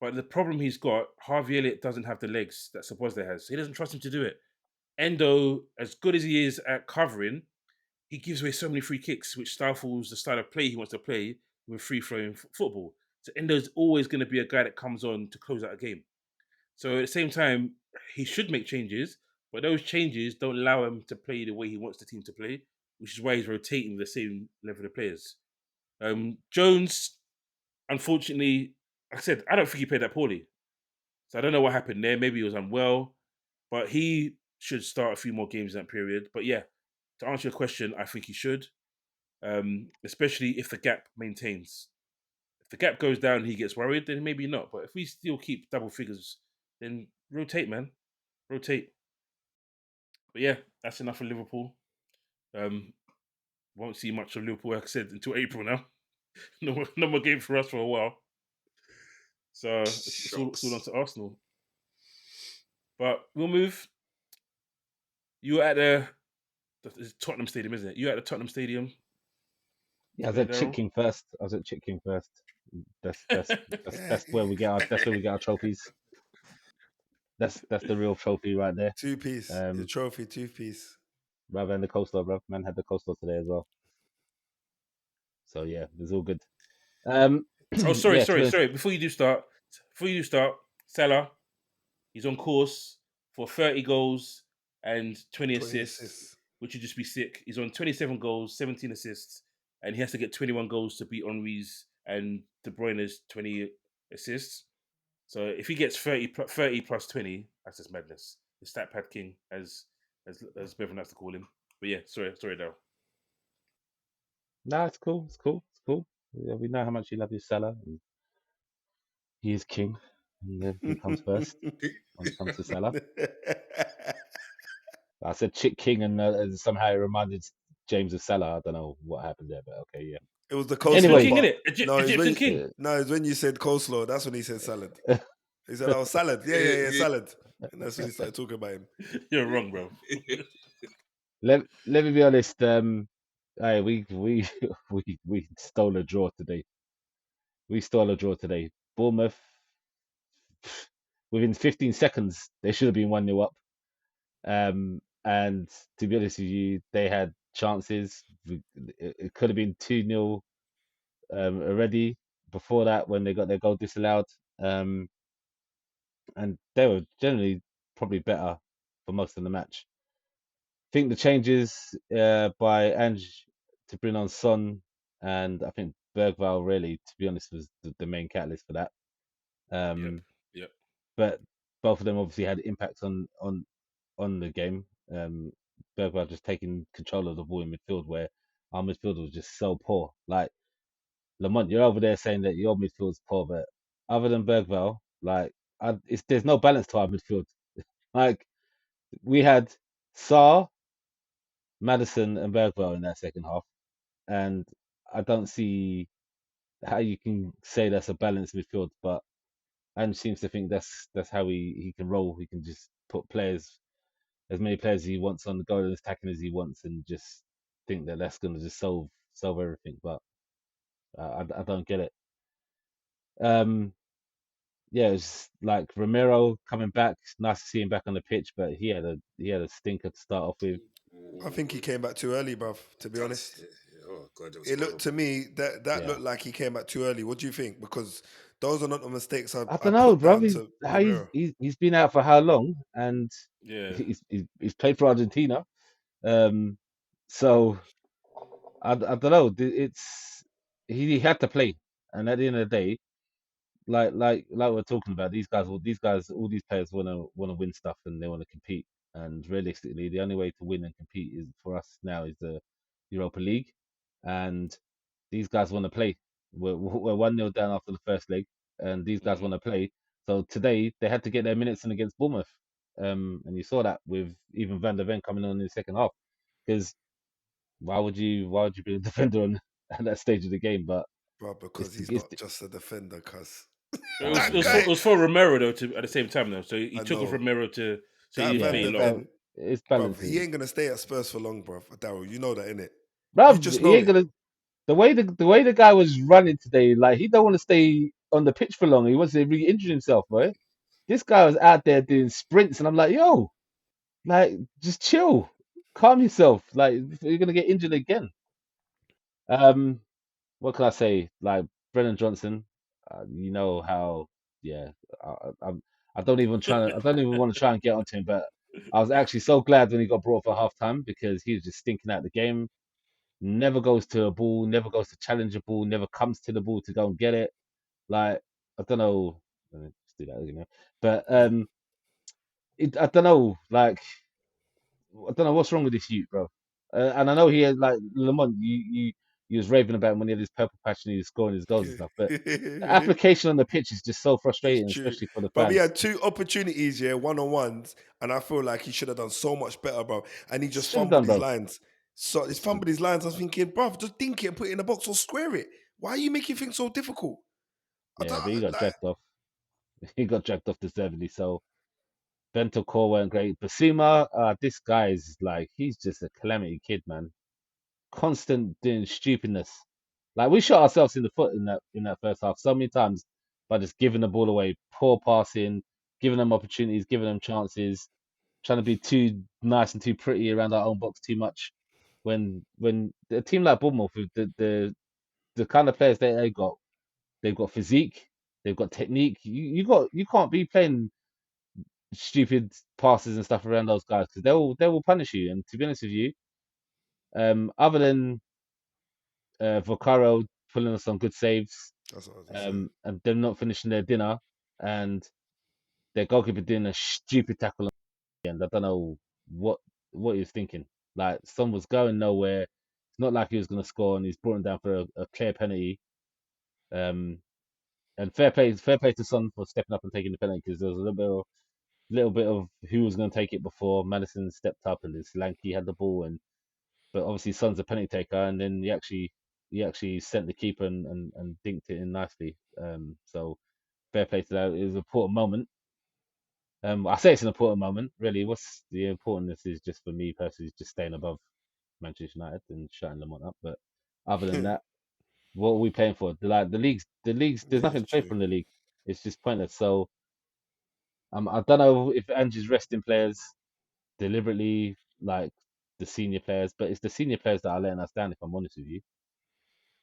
but the problem he's got, Harvey Elliott doesn't have the legs that Sabozde has. He doesn't trust him to do it. Endo, as good as he is at covering, he gives away so many free kicks, which stifles the style of play he wants to play with free flowing football. So Endo's always going to be a guy that comes on to close out a game. So at the same time, he should make changes, but those changes don't allow him to play the way he wants the team to play, which is why he's rotating the same level of players. Jones, unfortunately, like I said, I don't think he played that poorly. So I don't know what happened there. Maybe he was unwell, but he should start a few more games in that period. But yeah, to answer your question, I think he should, especially if the gap maintains. If the gap goes down, he gets worried. Then maybe not. But if we still keep double figures, then rotate, man, rotate. But yeah, that's enough for Liverpool. Won't see much of Liverpool, like I said, until April now. No more game for us for a while. So it's all on to Arsenal. But we'll move. You were at the Tottenham Stadium, isn't it? You were at the Tottenham Stadium. Yeah, I was There, at Chick Daryl. King first. I was at Chick King first. That's where we get our trophies. That's the real trophy right there. Two piece, the trophy, 2-piece. Rather than the coleslaw, bro. Man had the coleslaw today as well. So yeah, it was all good. Oh, sorry. Yeah, to be honest, Before you do start, Salah, he's on course for 30 goals and 20 20 assists, assists. which would just be sick. He's on 27 goals, 17 assists, and he has to get 21 goals to beat Henry's and De Bruyne's 20 assists. So if he gets 30 plus 20, that's just madness. The stat pad king, as Bevan has to call him. But yeah, sorry, Daryl. nah, it's cool. It's cool. It's cool. Yeah, we know how much you love your Salah. And he is king, and everything comes first when it comes to Salah. I said Chick King, and somehow it reminded James of Salah. I don't know what happened there, but okay, yeah. It was the Egyptian coleslaw Anyway, king, part. innit? No, it's Egyptian when king. it's when you said coleslaw. That's when he said salad. He said, "Oh, salad. Yeah, salad." And that's when he started talking about him. You're wrong, bro. let me be honest. Hey, we we stole a draw today. We stole a draw today. Bournemouth, within 15 seconds, they should have been 1-0 up. And to be honest with you, they had chances. It could have been 2-0 already before that when they got their goal disallowed. And they were generally probably better for most of the match. I think the changes by Ange to bring on Son, and I think Bergvall really, to be honest, was the main catalyst for that. Yep. But both of them obviously had impact on the game. Bergvall just taking control of the ball in midfield, where our midfield was just so poor. Like Lamont, you're over there saying that your midfield's poor, but other than Bergvall, there's no balance to our midfield. Like we had Sarr, Madison, and Bergvall in that second half, and I don't see how you can say that's a balanced midfield. But Ange seems to think that's how he can roll. He can just put players, as many players as he wants on the goal and attacking as he wants, and just think that that's going to just solve everything. But I don't get it. Yeah, it's like Romero coming back. It's nice to see him back on the pitch, but he had a stinker to start off with. I think he came back too early, bruv. To be That's honest, oh god, it was it looked to horrible. me that Yeah, looked like he came back too early. What do you think? Because those are not the mistakes I I don't know, put bro. down He's to how Romero. he's been out for how long, and Yeah. he's played for Argentina. Um, so I don't know. It's he had to play, and at the end of the day, like we're talking about, all these players want to win stuff and they want to compete. And realistically, the only way to win and compete is for us now is the Europa League, and these guys want to play. We're 1-0 down after the first leg, and these guys Mm. want to play. So today they had to get their minutes in against Bournemouth, and you saw that with even Van der Ven coming on in the second half. Because why would you be a defender on at that stage of the game? But Bro, it's because the, he's it's not the, just a defender, cuz. It was That it was for guy, it was for Romero though to at the same time though. So he I took off know. Romero to so he That didn't Van play yeah. der long. So Ven, it's bruv, he balancing. ain't gonna stay at Spurs for long, bruv. Daryl, you know that, innit? You Bruv, just he know ain't it. gonna. The way the guy was running today, like he don't want to stay on the pitch for long. He wants to re-injure himself, boy. This guy was out there doing sprints, and I'm like, yo, like just chill, calm yourself. Like you're gonna get injured again. Um, what can I say? Like Brennan Johnson, you know how? Yeah, I, I, I'm- I don't even try. I don't even want to try and get onto him, but I was actually so glad when he got brought for half time because he was just stinking out the game. Never goes to a ball, never goes to challenge a ball, never comes to the ball to go and get it. Like I don't know, just do that, But Yeah. I don't know, like I don't know what's wrong with this youth, bro. And I know he had like Lamont, you was raving about him when he had his purple patch and he was scoring his goals and stuff, but the application on the pitch is just so It's frustrating, true. especially for the But we fans. had two opportunities, yeah, one-on-ones, and I feel like he should have done so much better, bro. And he just Should have fumbled done, his bro. lines. So he's fumbled his lines. I was thinking, bro, just dink it and put it in the box or square it. Why are you making things so difficult? I Yeah, don't but he got like. dragged off. He got dragged off deservedly. So Bento Core weren't great. Basuma, this guy is like he's just a calamity kid, man. Constant doing stupidness. Like we shot ourselves in the foot in that first half so many times by just giving the ball away, poor passing, giving them opportunities, giving them chances, trying to be too nice and too pretty around our own box too much. When a team like Bournemouth, with the kind of players they've got physique, they've got technique. You can't be playing stupid passes and stuff around those guys because they will punish you. And to be honest with you, other than Vocaro pulling us some good saves, That's what I was gonna say. and them not finishing their dinner, and their goalkeeper doing a stupid tackle at the end. I don't know what he was thinking. Like Son was going nowhere. It's not like he was going to score, and he's brought him down for a clear penalty. Um, and fair play to Son for stepping up and taking the penalty because there was a little bit of who was going to take it before Madison stepped up and this Lanky had the ball, and but obviously Son's a penalty taker, and then he actually sent the keeper and dinked it in nicely. So fair play to that. It was an important moment. I say it's an important moment. Really, what's the importance is just for me personally, is just staying above Manchester United and shutting them on up. But other than that, what are we playing for? The leagues. There's Yeah, nothing it's to play true. for in the league. It's just pointless. So I don't know if Angie's resting players deliberately, like the senior players, but it's the senior players that are letting us down. If I'm honest with you,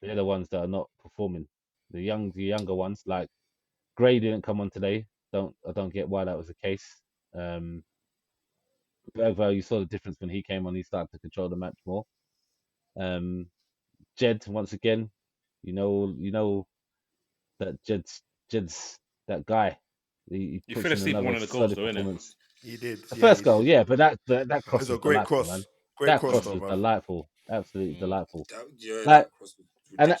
they're the ones that are not performing. The younger ones, like Gray didn't come on today. I don't get why that was the case. Um, Bergvall, you saw the difference when he came on. He started to control the match more. Um, Jed, once again, you know that Jed's that guy. He You fell puts in asleep on one another of the goals solid though, innit? performance. He did. The Yeah, first he goal, did. yeah, but that It cross was a was great delightful, man. cross. Great That cross, cross though, was bruv. delightful, absolutely delightful. Yeah, Like, that cross was and ridiculous.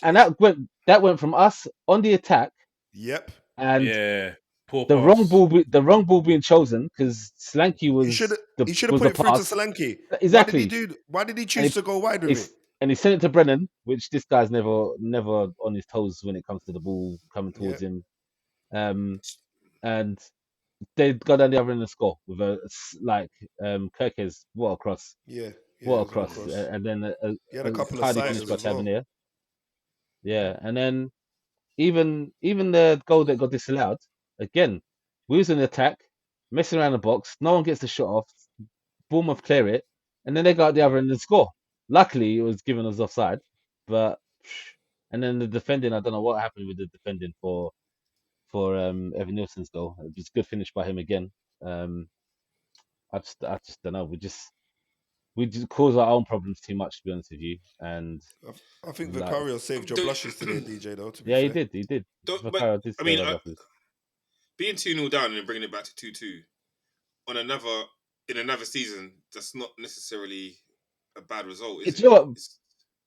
that went from us on the attack Yep. and Yeah, poor the wrong pass. ball, the wrong ball being chosen because Slanky He should have was put a it through to pass Solanke. exactly, Why did he and choose to go wide with it? he sent it to Brennan, which this guy's never on his toes when it comes to the ball coming Yeah, towards him. And they got down the other end and score with Kirkes, what a cross, yeah, what it a was a good cross, cross. and then He had a a couple of tidy finish sighters by as well. Tavernier. Yeah, and then even the goal that got disallowed again, we was in attack, messing around the box, no one gets the shot off. Bournemouth clear it, and then they go out the other end and score. Luckily, it was given us offside, but and then the defending, I don't know what happened with the defending for Evan Nielsen's goal. It was a good finish by him again. Um, I just don't know. We just cause our own problems too much, to be honest with you. And I think like, Vicario saved your Don't, blushes today, DJ. Though, to be yeah, he fair, did, he did. but Vicario did I save mean, our buffers. being 2-0 down and then bringing it back to 2-2 on in another season, that's not necessarily a bad result, is It's it? you know what,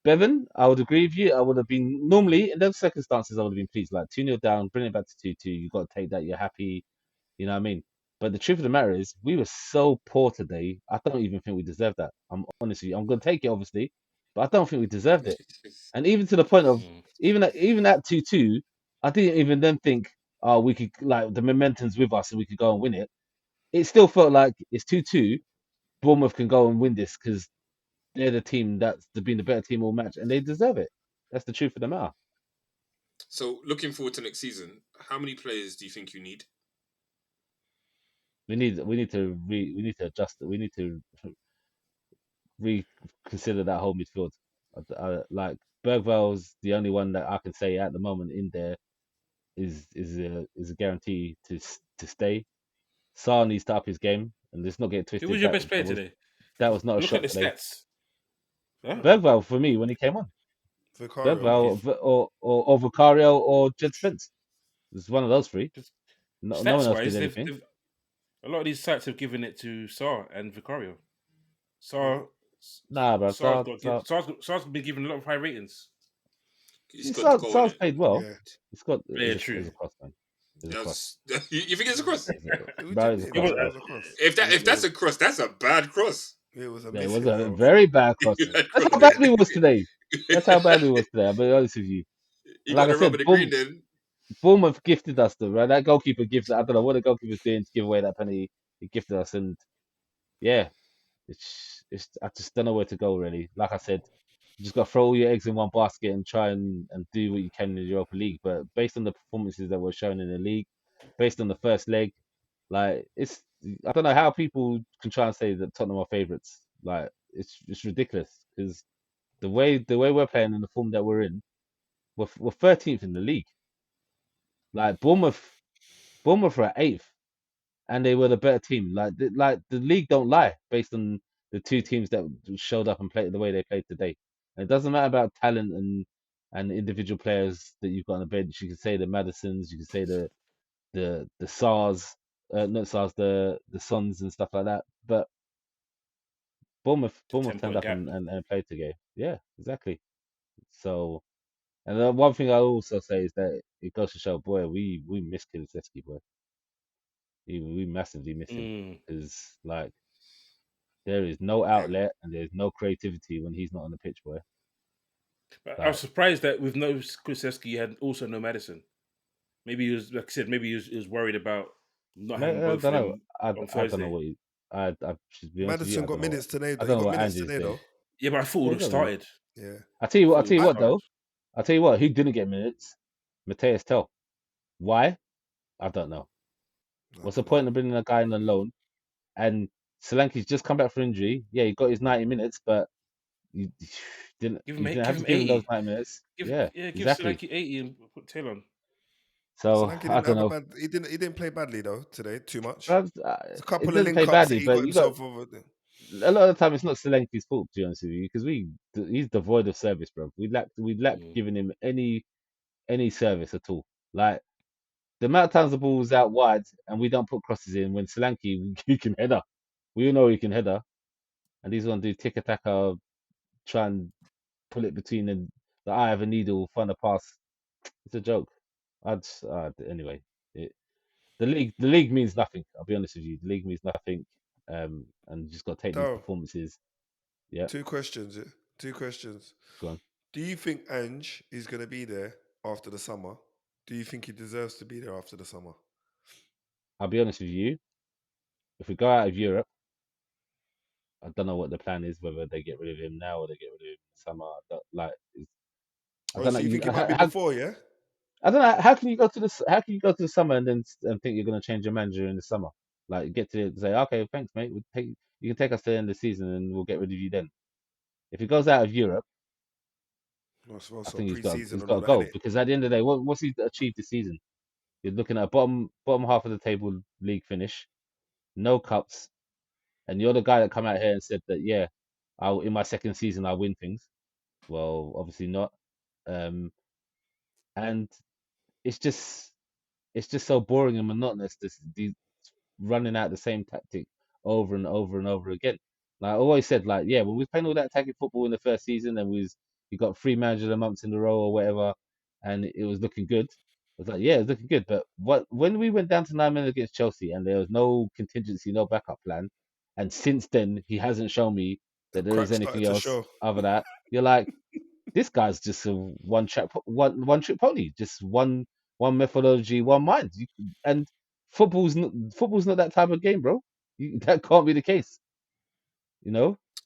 Bevan, I would agree with you. I would have been normally in those circumstances. I would have been pleased. Like 2-0 down, bring it back to 2-2. You got to take that. You're happy. You know what I mean? But the truth of the matter is, we were so poor today. I don't even think we deserved that. I'm honestly, I'm gonna take it obviously, but I don't think we deserved it. And even to the point of Mm. even at 2-2, I didn't even then think, oh, we could like the momentum's with us and we could go and win it. It still felt like it's 2-2. Bournemouth can go and win this because they're the team that's been the better team all match and they deserve it. That's the truth of the matter. So, looking forward to next season, how many players do you think you need? We need to adjust it. We need to reconsider that whole midfield. Like Bergval's the only one that I can say at the moment in there is a guarantee to stay. Saar needs to up his game, and let's not get Who twisted. was your best player today? That was not a Look at shot the play. stats. Huh? Bergval for me when he came on, Vicario. Okay, Bergval or Vicario or Jed Spence. It's one of those three. just No one stats else did wise, anything. a lot of these sites have given it to Sar and Vicario. Sar, Nah, bro. Sar's been given a lot of high ratings. He's got the goal in Saar's it. played well. Yeah, It's got Yeah, is true. a cross man. Is a cross. You think it's a cross? Bro, it's a it cross, was, was- it bro. was a cross. If that's a cross, that's a bad cross. It was a Yeah, it was missing, a bro. very bad cross. Bad That's cross. how bad we was today. That's how bad we was today. I'll be honest with you. He And like got I the rub said, of the green then. Bournemouth gifted us though, right? That goalkeeper gifted. I don't know what the goalkeeper's doing to give away that penalty. He gifted us, and yeah, it's. I just don't know where to go really. Like I said, you just got to throw all your eggs in one basket and try and do what you can in the Europa League. But based on the performances that were shown in the league, based on the first leg, like it's. I don't know how people can try and say that Tottenham are favourites. Like it's ridiculous because the way we're playing and the form that we're in, we're 13th in the league. Like Bournemouth are at 8th, and they were the better team. Like the league don't lie based on the two teams that showed up and played the way they played today. And it doesn't matter about talent and individual players that you've got on the bench. You can say the Madisons, you can say the SARS, not SARS, the Sons and stuff like that. But It's a Bournemouth 10 turned point up gap. and played today. Yeah, exactly. So, and the one thing I also say is that it goes to show, boy, we miss Kulusevski, boy. We massively miss him Mm. because like there is no outlet and there's no creativity when he's not on the pitch, boy. But I was Like, surprised that with no Kulusevski, you had also no Madison. Maybe he was, like I said, maybe he was worried about not having I both don't of know. them on I don't know Thursday. what I should be honest with you. Madison got minutes today. I He don't know got what minutes Ange is today, doing. though. Yeah, but I thought Yeah, would he have got minutes. started. Yeah. I I tell you thought what he would though. I tell you what, who didn't get minutes? Mateus Tell. Why? I don't know. I What's the don't know. point of bringing a guy in on loan? And Solanke's just come back from injury. Yeah, he got his 90 minutes, but you didn't give you him didn't give have to him give him those 80. 90 minutes. Yeah, Give exactly. Solanke 80 and put Taylor on. So Solanke I didn't don't have a know. bad. He didn't play badly though today. Too much. Perhaps, There's a it couple of doesn't play link ups that badly, he got but you got himself over. a lot of the time it's not Solanke's fault, to be honest with you, because he's devoid of service, bro. We lack Mm. giving him any service at all. Like the amount of times the ball's out wide and we don't put crosses in when Solanke he can header. We all know he can header, and he's gonna do tick attack, try and pull it between the eye of a needle, find a pass. It's a joke. Anyway. the league means nothing. I'll be honest with you. The league means nothing. And you just got to take these Daryl, performances. Yeah, 2 questions. 2 questions. go on. Do you think Ange is going to be there after the summer? Do you think he deserves to be there after the summer? I'll be honest with you. If we go out of Europe, I don't know what the plan is. Whether they get rid of him now or they get rid of him in the summer. I Oh, don't know. so you think it might be How, before, yeah? I don't know. How can you go to this? How can you go to the summer and then and think you're going to change your manager in the summer? Like get to say, okay, thanks, mate. You can take us to the end of the season and we'll get rid of you then. If he goes out of Europe, I Also think pre-season he's and got all to that, go innit? because at the end of the day, what's he achieved this season? You're looking at a bottom half of the table league finish, no cups, and you're the guy that come out here and said that in my second season I win things. Well, obviously not. Um, and it's just it's just so boring and monotonous. These running out the same tactic over and over and over again. Like I always said, like when we was playing all that attacking football in the first season, and we got 3 manager of the months in a row or whatever, and it was looking good. I was like, yeah, it's looking good. But when we went down to 9 minutes against Chelsea, and there was no contingency, no backup plan, and since then he hasn't shown me The that there is crack started anything to else show. other than that. You're like, this guy's just a one trick pony, just one methodology, one mind. And football's not that type of game, bro. That can't be the case, you know. I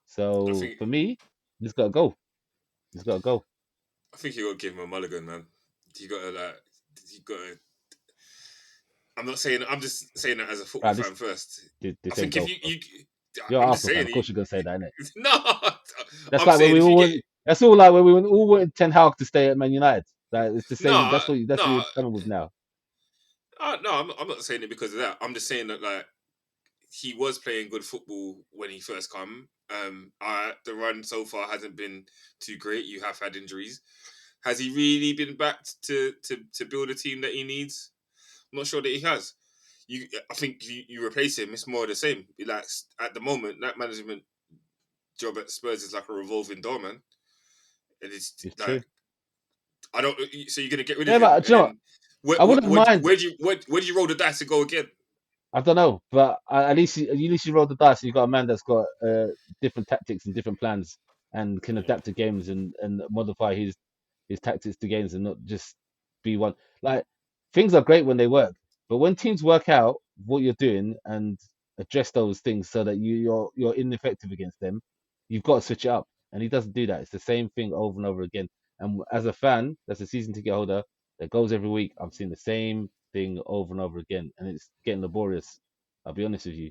So think for me, he's got to go. He's got to go. I think you got to give him a mulligan, man. You got to like, you got to. I'm not saying. I'm just saying that as a football Right, fan first. I this ain't think if golf, you, bro. you You're an I'm just Arsenal fan, saying. of course you're gonna say that, innit? No, That's I'm like when saying we if you all get want. That's all like when we all wanted Ten Hag to stay at Man United. Like it's the same. no, That's what no, you're coming with now. no. I'm not saying it because of that. I'm just saying that like he was playing good football when he first come. The run so far hasn't been too great. You have had injuries. Has he really been backed to build a team that he needs? I'm not sure that he has. I think you replace him. It's more of the same. Like at the moment, that management job at Spurs is like a revolving door, man. And it's It's true. like I don't. So you're gonna get rid of Yeah, him, but do and you know what? then I wouldn't mind. where do you roll the dice to go again? I don't know, but at least you roll the dice. And you got a man that's got different tactics and different plans, and can Yeah. adapt to games and modify his tactics to games, and not just be one. Like things are great when they work, but when teams work out what you're doing and address those things so that you're ineffective against them, you've got to switch it up. And he doesn't do that. It's the same thing over and over again. And as a fan, that's a season ticket holder that goes every week. I'm seeing the same thing over and over again, and it's getting laborious. I'll be honest with you.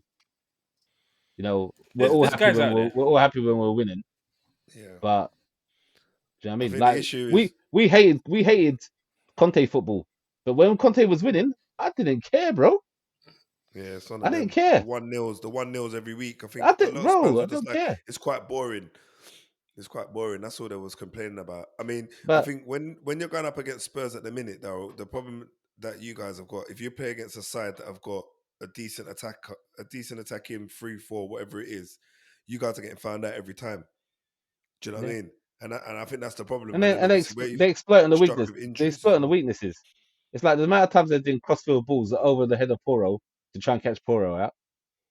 You know, There's guys out there. we're all happy when we're winning, Yeah. but do you know what I I mean? think the Like issue is, we hated Conte football, but when Conte was winning, I didn't care, bro. yeah, it's one I of didn't them. care. The 1-0s every week. I think I a did, lot of Spurs bro. were I just don't like, care. it's quite boring. It's quite boring. That's all they was complaining about. I mean, I But think when you're going up against Spurs at the minute, though, the problem that you guys have got, if you play against a side that have got a decent attack in 3-4, whatever it is, you guys are getting found out every time. Do you know what I yeah, mean? And I think that's the problem. and And then then obviously where you they exploit on the struck weakness. with They injuries. exploit on the weaknesses. It's like the amount of times they're doing crossfield balls over the head of Poro to try and catch Poro out.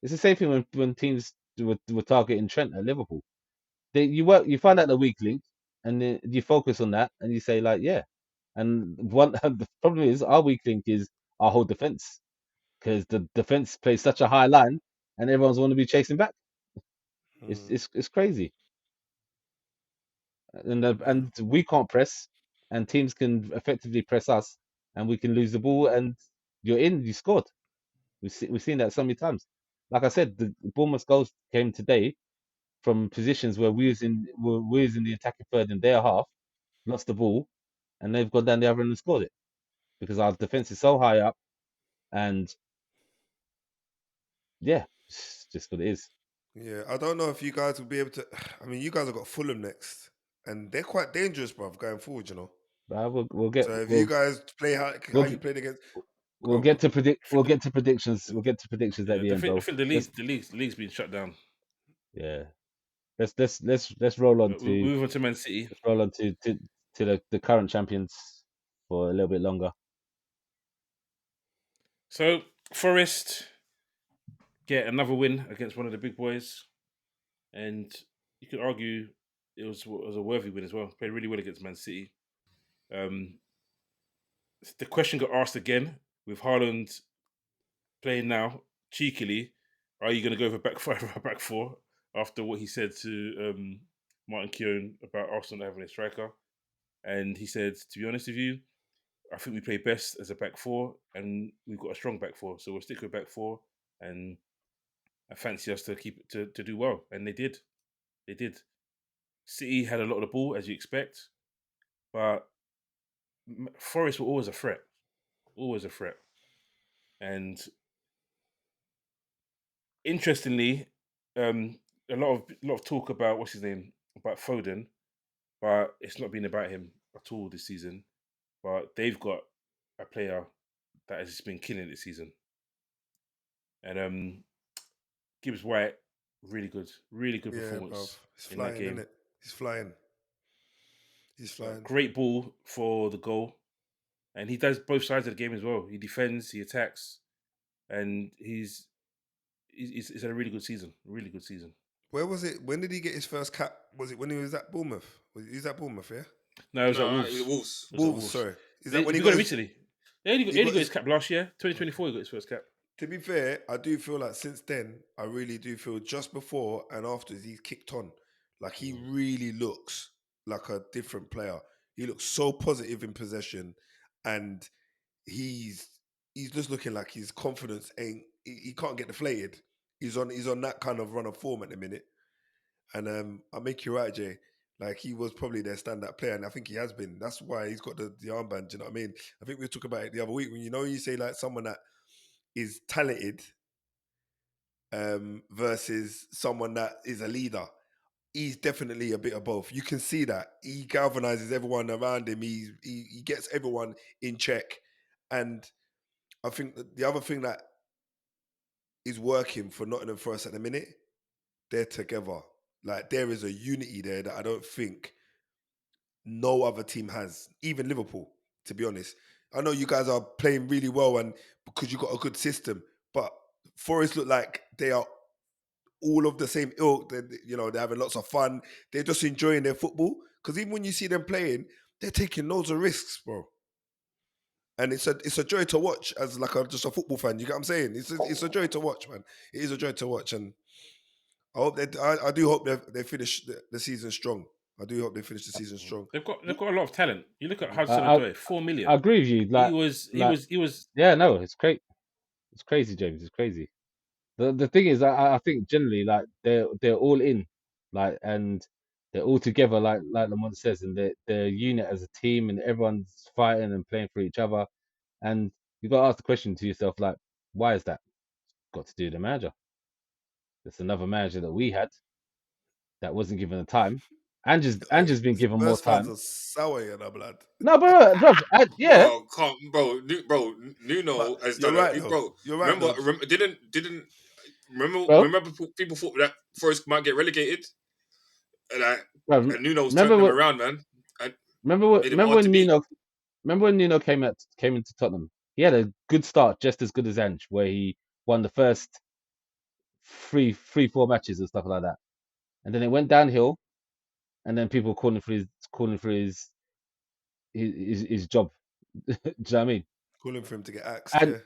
It's the same thing when teams were targeting Trent at Liverpool. You find out the weak link, and then you focus on that, and you say like, yeah. And one the problem is our weak link is our whole defense, because the defense plays such a high line, and everyone's want to be chasing back. Mm, It's crazy, yeah. and we can't press, and teams can effectively press us, and we can lose the ball, and you scored. We've seen that so many times. Like I said, the Bournemouth goals came today from positions where we was in the attacking third in their half, lost the ball, and they've gone down the other end and scored it because our defense is so high up, and yeah, it's just what it is. Yeah, I don't know if you guys will be able to. I mean, you guys have got Fulham next, and they're quite dangerous, bruv, going forward. You know. But So if you guys play how we'll you played against, we'll go get to I think predictions. We'll get to predictions at yeah, the end, I bro. think Let's the league's been shut down. yeah, let's roll on We to move on to Man City. let's roll on to the current champions for a little bit longer. So Forest get another win against one of the big boys, and you could argue it was a worthy win as well. Played really well against Man City. Um, the question got asked again with Haaland playing now cheekily. Are you going to go for back five or back four after what he said to Martin Keown about Arsenal having a striker? And he said, to be honest with you, I think we play best as a back four, and we've got a strong back four, so we'll stick with back four. And I fancy us to keep it to do well, and they did. They did. City had a lot of the ball, as you expect, but Forest were always a threat, always a threat. And interestingly, a lot of talk about what's his name, about Foden, but it's not been about him at all this season. But they've got a player that has been killing this season, and Gibbs White, really good Yeah, bruv. performance He's in that flying, isn't game. it? He's flying. He's flying. Great ball for the goal, and he does both sides of the game as well. He defends, he attacks, and he's had a really good season. Really good season. Where was it? When did he get his first cap? Was it when he was at Bournemouth? He was at Bournemouth, yeah? No, it was at No, Wolves. Wolves. It was at Wolves, Wolves. sorry. Is They, that when we he got got him his... recently. He He only got got his his... cap last year, 2024. He got his first cap. To be fair, I do feel like since then, I really do feel just before and after he's kicked on. Like he really looks like a different player. He looks so positive in possession, and he's just looking like his confidence ain't. He can't get deflated. He's on that kind of run of form at the minute. And I make you right, Jay. Like he was probably their standout player, and I think he has been. That's why he's got the armband. Do you know what I mean? I think we were talking about it the other week when you say like someone that is talented versus someone that is a leader. He's definitely a bit of both. You can see that he galvanizes everyone around him. He gets everyone in check, and I think that the other thing that is working for Nottingham Forest at the minute, they're together. Like there is a unity there that I don't think no other team has, even Liverpool, to be honest. I know you guys are playing really well and because you got a good system, but Forest look like they are all of the same ilk. They're having lots of fun. They're just enjoying their football. Because even when you see them playing, they're taking loads of risks, bro. And it's a joy to watch as like just a football fan. You get what I'm saying? It's a joy to watch, man. It is a joy to watch, and I do hope they finish the season strong. I do hope they finish the season strong. They've got a lot of talent. You look at I, Hudson-Odoi, 4 I million. agree with you. He was. Yeah, no, it's crazy. It's crazy, James. It's crazy. The thing is, I think generally, like they're all in, like, and they're all together, like Lamont says, and they're a unit as a team, and everyone's fighting and playing for each other. And you got to ask the question to yourself, like, why is that? Got to do with the manager. There's another manager that we had that wasn't given the time. Andrew's been given more Spurs fans time. are sour, you know, blood. No, bro, yeah, Bro, But Nuno has you're done right it. though. Bro, You're right though. didn't remember bro, remember people thought that Forest might get relegated, and bro. and Nuno's turned Remember them what? around, man, and made them Remember hard to when beat. Nuno? Remember when Nuno came into Tottenham? He had a good start, just as good as Ange, where he won the first four matches and stuff like that. And then it went downhill, and then people calling for his job. Do you know what I mean? Calling for him to get axed, And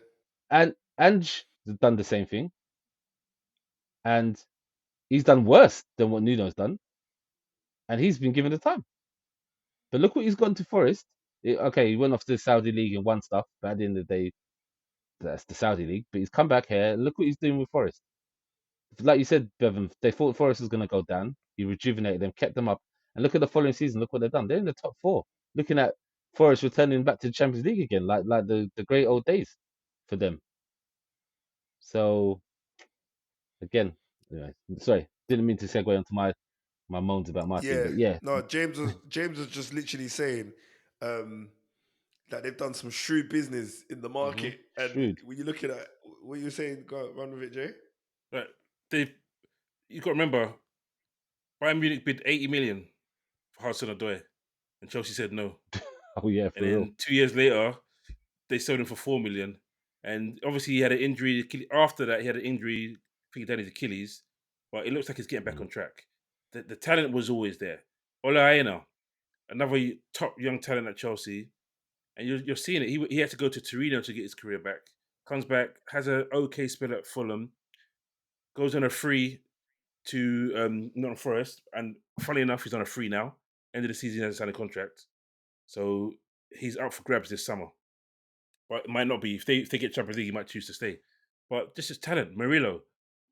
yeah. Ange has done the same thing, and he's done worse than what Nuno's done, and he's been given the time. But look what he's gone to Forest. Okay, he went off to the Saudi league and won stuff, but at the end of the day, that's the Saudi league. But he's come back here. Look what he's doing with Forest. Like you said, Bevan, they thought Forest was going to go down. He rejuvenated them, kept them up, and look at the following season. Look what they've done. They're in the top four. Looking at Forest returning back to the Champions League again, like the great old days for them. So again, anyway, sorry, didn't mean to segue onto my moans about my team, Yeah. but yeah, No, James was just literally saying that they've done some shrewd business in the market. And shrewd. when you're looking at what you're saying, go run with it, Jay. Right. You got to remember, Bayern Munich bid 80 million for Hudson-Odoi, and Chelsea said no. Oh yeah, And for real. then 2 years later, they sold him for 4 million, And obviously, he had an injury. After that, he had an injury. I think he done his Achilles, but it looks like he's getting back on track. The talent was always there. Ola Aina, another top young talent at Chelsea, and you're seeing it. He had to go to Torino to get his career back. Comes back, has an okay spell at Fulham, goes on a free to Nottingham Forest, and funny enough, he's on a free now. End of the season, he hasn't signed a contract, so he's up for grabs this summer. But it might not be. If they get Champions League, he might choose to stay. But this is talent. Murillo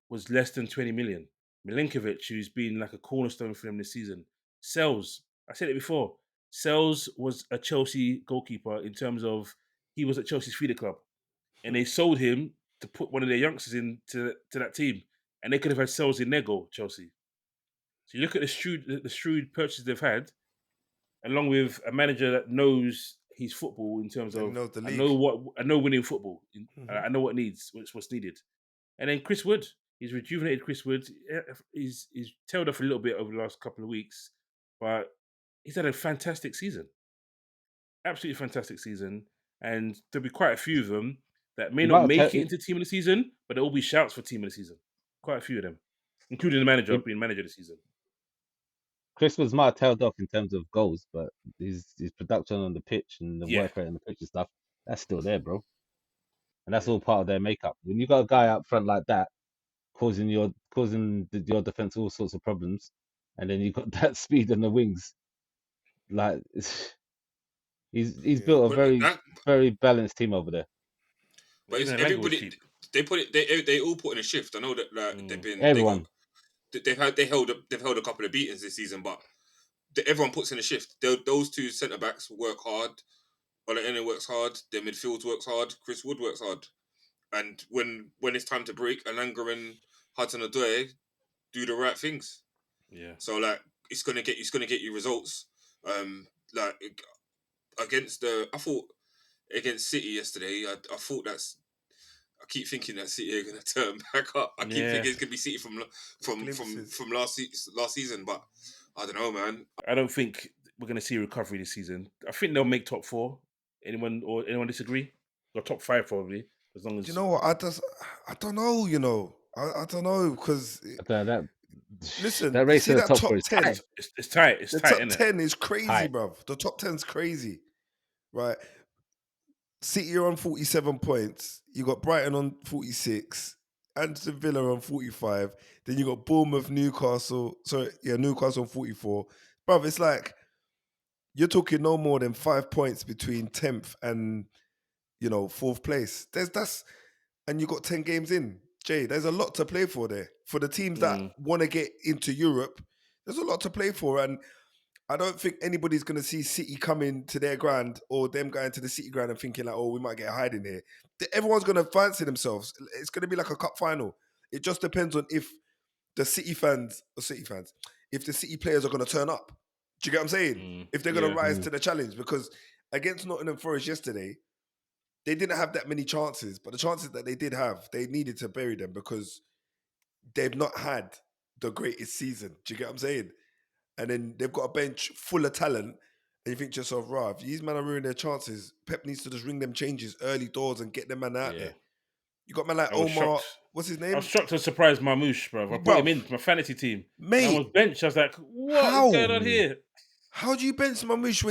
was less than 20 million. Milinkovic, who's been like a cornerstone for them this season. Sells, I said it before. Sells was a Chelsea goalkeeper in terms of he was at Chelsea's feeder club, and they sold him to put one of their youngsters into that team, and they could have had Sells in their goal, Chelsea. So you look at the shrewd purchases they've had, along with a manager that knows his football in terms And of knows the I league. know winning football. Mhm. I know what's needed. And then Chris Wood, he's rejuvenated Chris Wood. He's tailed off a little bit over the last couple of weeks, but he's had a fantastic season. Absolutely fantastic season. And there'll be quite a few of them that may He not might have make it ta- into team of the season, but there will be shouts for team of the season. Quite a few of them, including the manager he- being manager of the season. Christmas might have tailed off in terms of goals, but his production on the pitch and the Yeah. work rate on the pitch and stuff, that's still there, bro. And that's Yeah. all part of their makeup. When you got a guy up front like that, causing your defense all sorts of problems, and then you got that speed on the wings, like he's Yeah. built a But very that, very balanced team over there. but it's Even Elanga was everybody. cheap. They all put in a shift. I know that like Everyone, they've held a couple of beatings this season, but everyone puts in a shift. Those two centre backs work hard. Ola Aina works hard. Their midfield works hard. Chris Wood works hard. And when it's time to break, Alanga and Hudson-Odoi do the right things. Yeah. So like it's gonna get you results. Like I thought against City yesterday. I thought I keep thinking that City are gonna turn back up. I keep Yeah. thinking it's gonna be City Glimpses. from last season, but I don't know, man. I don't think we're going to see a recovery this season. I think they'll make top 4. Anyone disagree? Or top 5 probably, as long Do you as know what? I don't know. I don't know because that listen, that you race see to the that top four top is ten. tight. it's tight. It's The tight, top isn't it? 10 is crazy, Tight. bruv. The top 10's crazy, right? City are on 47 points. You got Brighton on 46, Aston Villa on 45. Then you got Bournemouth, Newcastle. Newcastle on 44. Bruv, it's like you're talking no more than 5 points between 10th and fourth place. And you got 10 games in. Jay, there's a lot to play for there. For the teams that want to get into Europe, there's a lot to play for. And I don't think anybody's going to see City coming to their ground or them going to the City ground and thinking like, oh, we might get a hide in here. Everyone's going to fancy themselves. It's going to be like a cup final. It just depends on if the City fans, if the City players are going to turn up. Do you get what I'm saying? If they're going to Yeah. rise to the challenge. Because against Nottingham Forest yesterday, they didn't have that many chances. But the chances that they did have, they needed to bury them because they've not had the greatest season. Do you get what I'm saying? And then they've got a bench full of talent, and you think to yourself, right, if these men are ruining their chances, Pep needs to just ring them changes early doors and get them man out Yeah. there. You got man like I was Omar, shocked. what's his I name? was shocked and surprised Marmoush, bro. I brought him in to my fantasy team. And I Mate, was benched. I was like, what is how? going on here? How do you bench Mamouche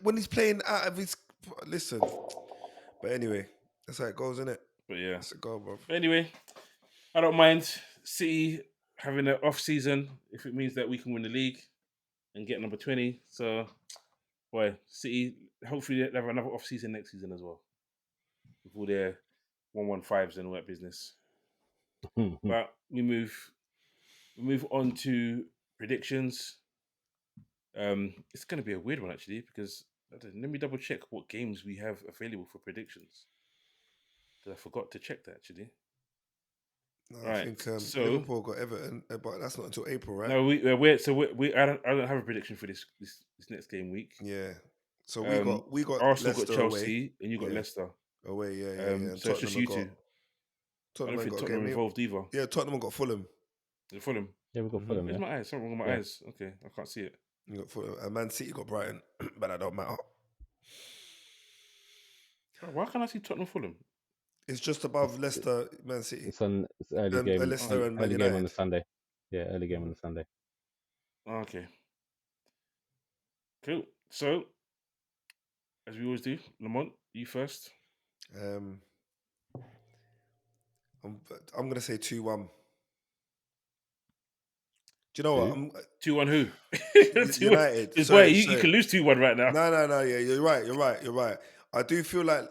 when he's playing out of his... Listen. But anyway, that's how it goes, isn't it? But yeah. That's it go, bro. But anyway, I don't mind City having an off season if it means that we can win the league and get number 20. So, boy, City, hopefully they have another off season next season as well. With all their 115s and all that business. But we move on to predictions. It's going to be a weird one actually because let me double check what games we have available for predictions. Because I forgot to check that actually. No, I Right, think so Liverpool got Everton, but that's not until April, right? no, I don't have a prediction for this next game week. Yeah. So we got Arsenal got Leicester Chelsea away. and you got Yeah. Leicester. Away, yeah. And So it's just you two. I Tottenham don't ain't think got a Tottenham game. involved either. Yeah, Tottenham got Fulham. Is it Fulham? Yeah, we got Fulham. Where's Yeah. my eyes? Something wrong with my eyes. Okay, I can't see it. You got Fulham. And Man City got Brighton, but that don't matter. Bro, why can't I see Tottenham Fulham? It's just above Leicester, Man City. It's early game. Leicester and Man Early game on United. the Sunday. Yeah, early game on the Sunday. Okay. Cool. So, as we always do, Lamont, you first. I'm gonna say 2-1. Do you know what? 2-1 who? United. It's Sorry, you can lose 2-1 right now. No. Yeah, you're right. I do feel like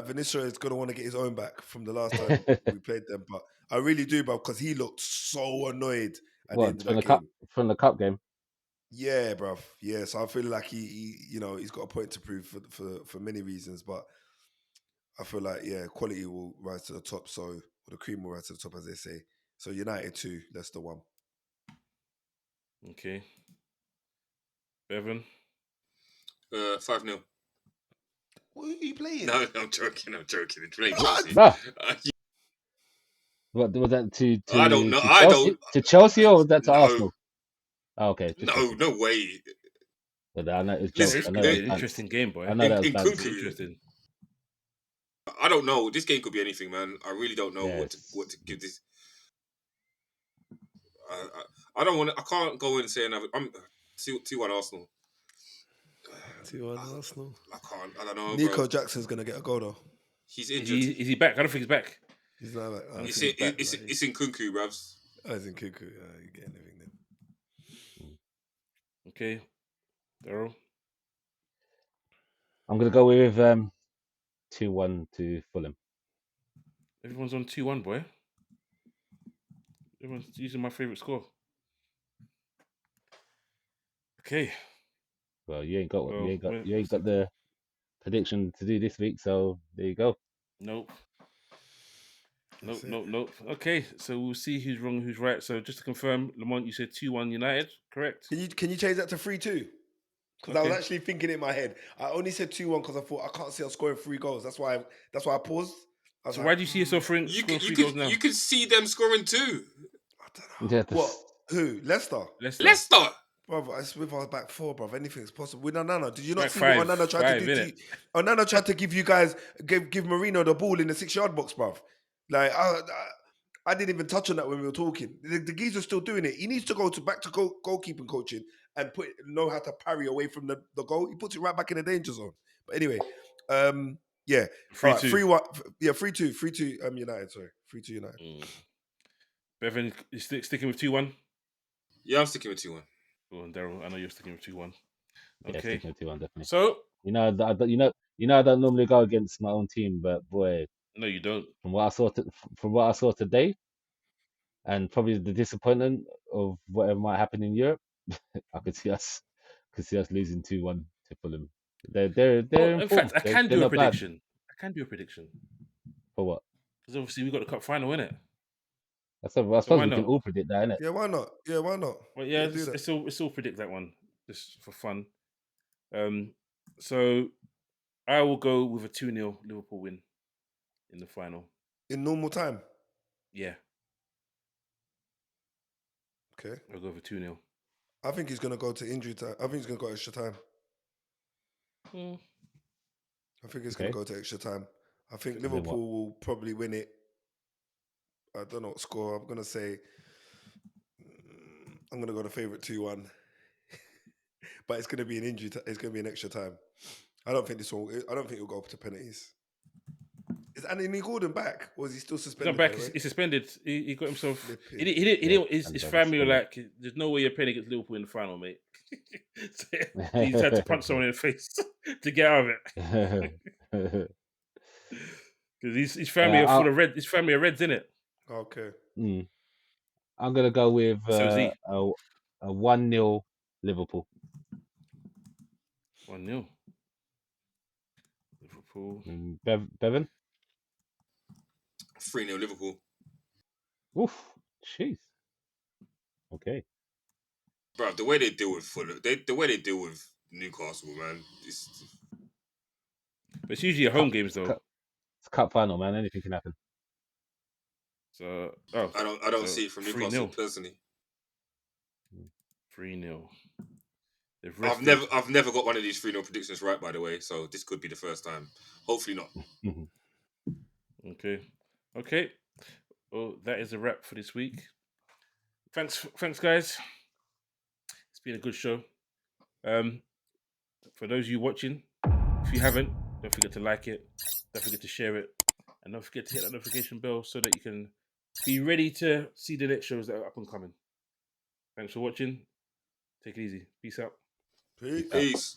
Vinicius is gonna want to get his own back from the last time we played them, but I really do, bro, because he looked so annoyed at the end What of from that the cup? game. From the cup game? Yeah, bro. Yeah, so I feel like he he's got a point to prove for many reasons, but I feel like quality will rise to the top. So or the cream will rise to the top, as they say. So United 2, Leicester 1. Okay. Bevan. 5-0. What are you playing? No, I'm joking. It's playing What? Chelsea. Nah. What was that to I don't know. Chelsea? To Chelsea or was that to Arsenal? Oh, okay, just checking. No way. But I know it's Listen, jokes. I It's know gonna that be was an bad. interesting game, boy. I know that was in bad. Kunku, Interesting. I don't know. This game could be anything, man. I really don't know Yes. what to give this. I don't want. I can't go in and say another. I'm 2-1 Arsenal. 2-1 Arsenal. I can't. I don't know, Nico bro. Jackson's gonna get a goal though. He's injured. Is he back? I don't think he's back. He's not like, It's in Kunku, bruv. He's in Kuku. You get anything then. Okay. Daryl. I'm gonna go with 2-1 to Fulham. Everyone's on 2-1, boy. Everyone's using my favourite score. Okay. Well, you ain't got the prediction to do this week, so there you go. Nope. Okay, so we'll see who's wrong, who's right. So just to confirm, Lamont, you said 2-1 United, correct? Can you change that to 3-2? Because I was actually thinking in my head. I only said 2-1 because I thought I can't see us scoring 3 goals. That's why I paused. So why do you see yourself scoring 3 goals now? You can see them scoring 2. I don't know. Yeah, What? Who? Leicester. Leicester. Brother, it's with our back 4, brother. Anything's possible. With Onana, did you not Back see 5, what Onana tried to do to you? Onana tried to give you guys, give Marino the ball in the 6-yard box, bruv. Like, I didn't even touch on that when we were talking. The geezer's still doing it. He needs to go back to goalkeeping coaching and know how to parry away from the goal. He puts it right back in the danger zone. But anyway, yeah. 3-2. All right, 3-1. Yeah, 3-2. 3-2 United, sorry. 3-2 United. Bevan, you sticking with 2-1? Yeah, I'm sticking with 2-1. Well, Daryl, I know you're sticking with 2-1. Yeah, sticking with 2-1 definitely. So I don't normally go against my own team, but boy, no, you don't. From what I saw today, and probably the disappointment of whatever might happen in Europe, I could see us losing 2-1 to Fulham. They're in fact, I can do a prediction. Bad. I can do a prediction. For what? Because obviously we got the cup final, innit? I suppose we can all predict that, innit? Yeah, why not? Well, yeah, it's all predict that one just for fun. So I will go with a 2-0 Liverpool win in the final. In normal time? Yeah. Okay. I'll go for 2-0. I think he's going to go to injury time. I think he's going to go extra time. I think it's going to go to extra time. I think Liverpool will probably win it. I don't know what score. I'm going to say, I'm going to go the favourite 2-1. But it's going to be an injury. It's going to be an extra time. I don't think it'll go up to penalties. Is Anthony Gordon back, or is he still suspended? He's not back. He's suspended. He got himself. His family were like, "There's no way you're playing against Liverpool in the final, mate." So he had to punch someone in the face to get out of it. Because his family are full of red. His family are Reds, innit? Okay. I'm gonna go with a 1-0 Liverpool. 1-0 Liverpool. Bevan? 3-0 Liverpool. Oof, jeez. Okay. Bro, the way they deal with Fulham, the way they deal with Newcastle, man. But it's usually home games, though. It's cup final, man. Anything can happen. So I don't see it from Newcastle personally. 3-0. I've never got one of these 3-0 predictions right, by the way. So this could be the first time. Hopefully not. Okay. Well, that is a wrap for this week. Thanks, guys. It's been a good show. For those of you watching, if you haven't, don't forget to like it, don't forget to share it, and don't forget to hit that notification bell so that you can be ready to see the next shows that are up and coming. Thanks for watching. Take it easy. Peace out. Peace. Peace.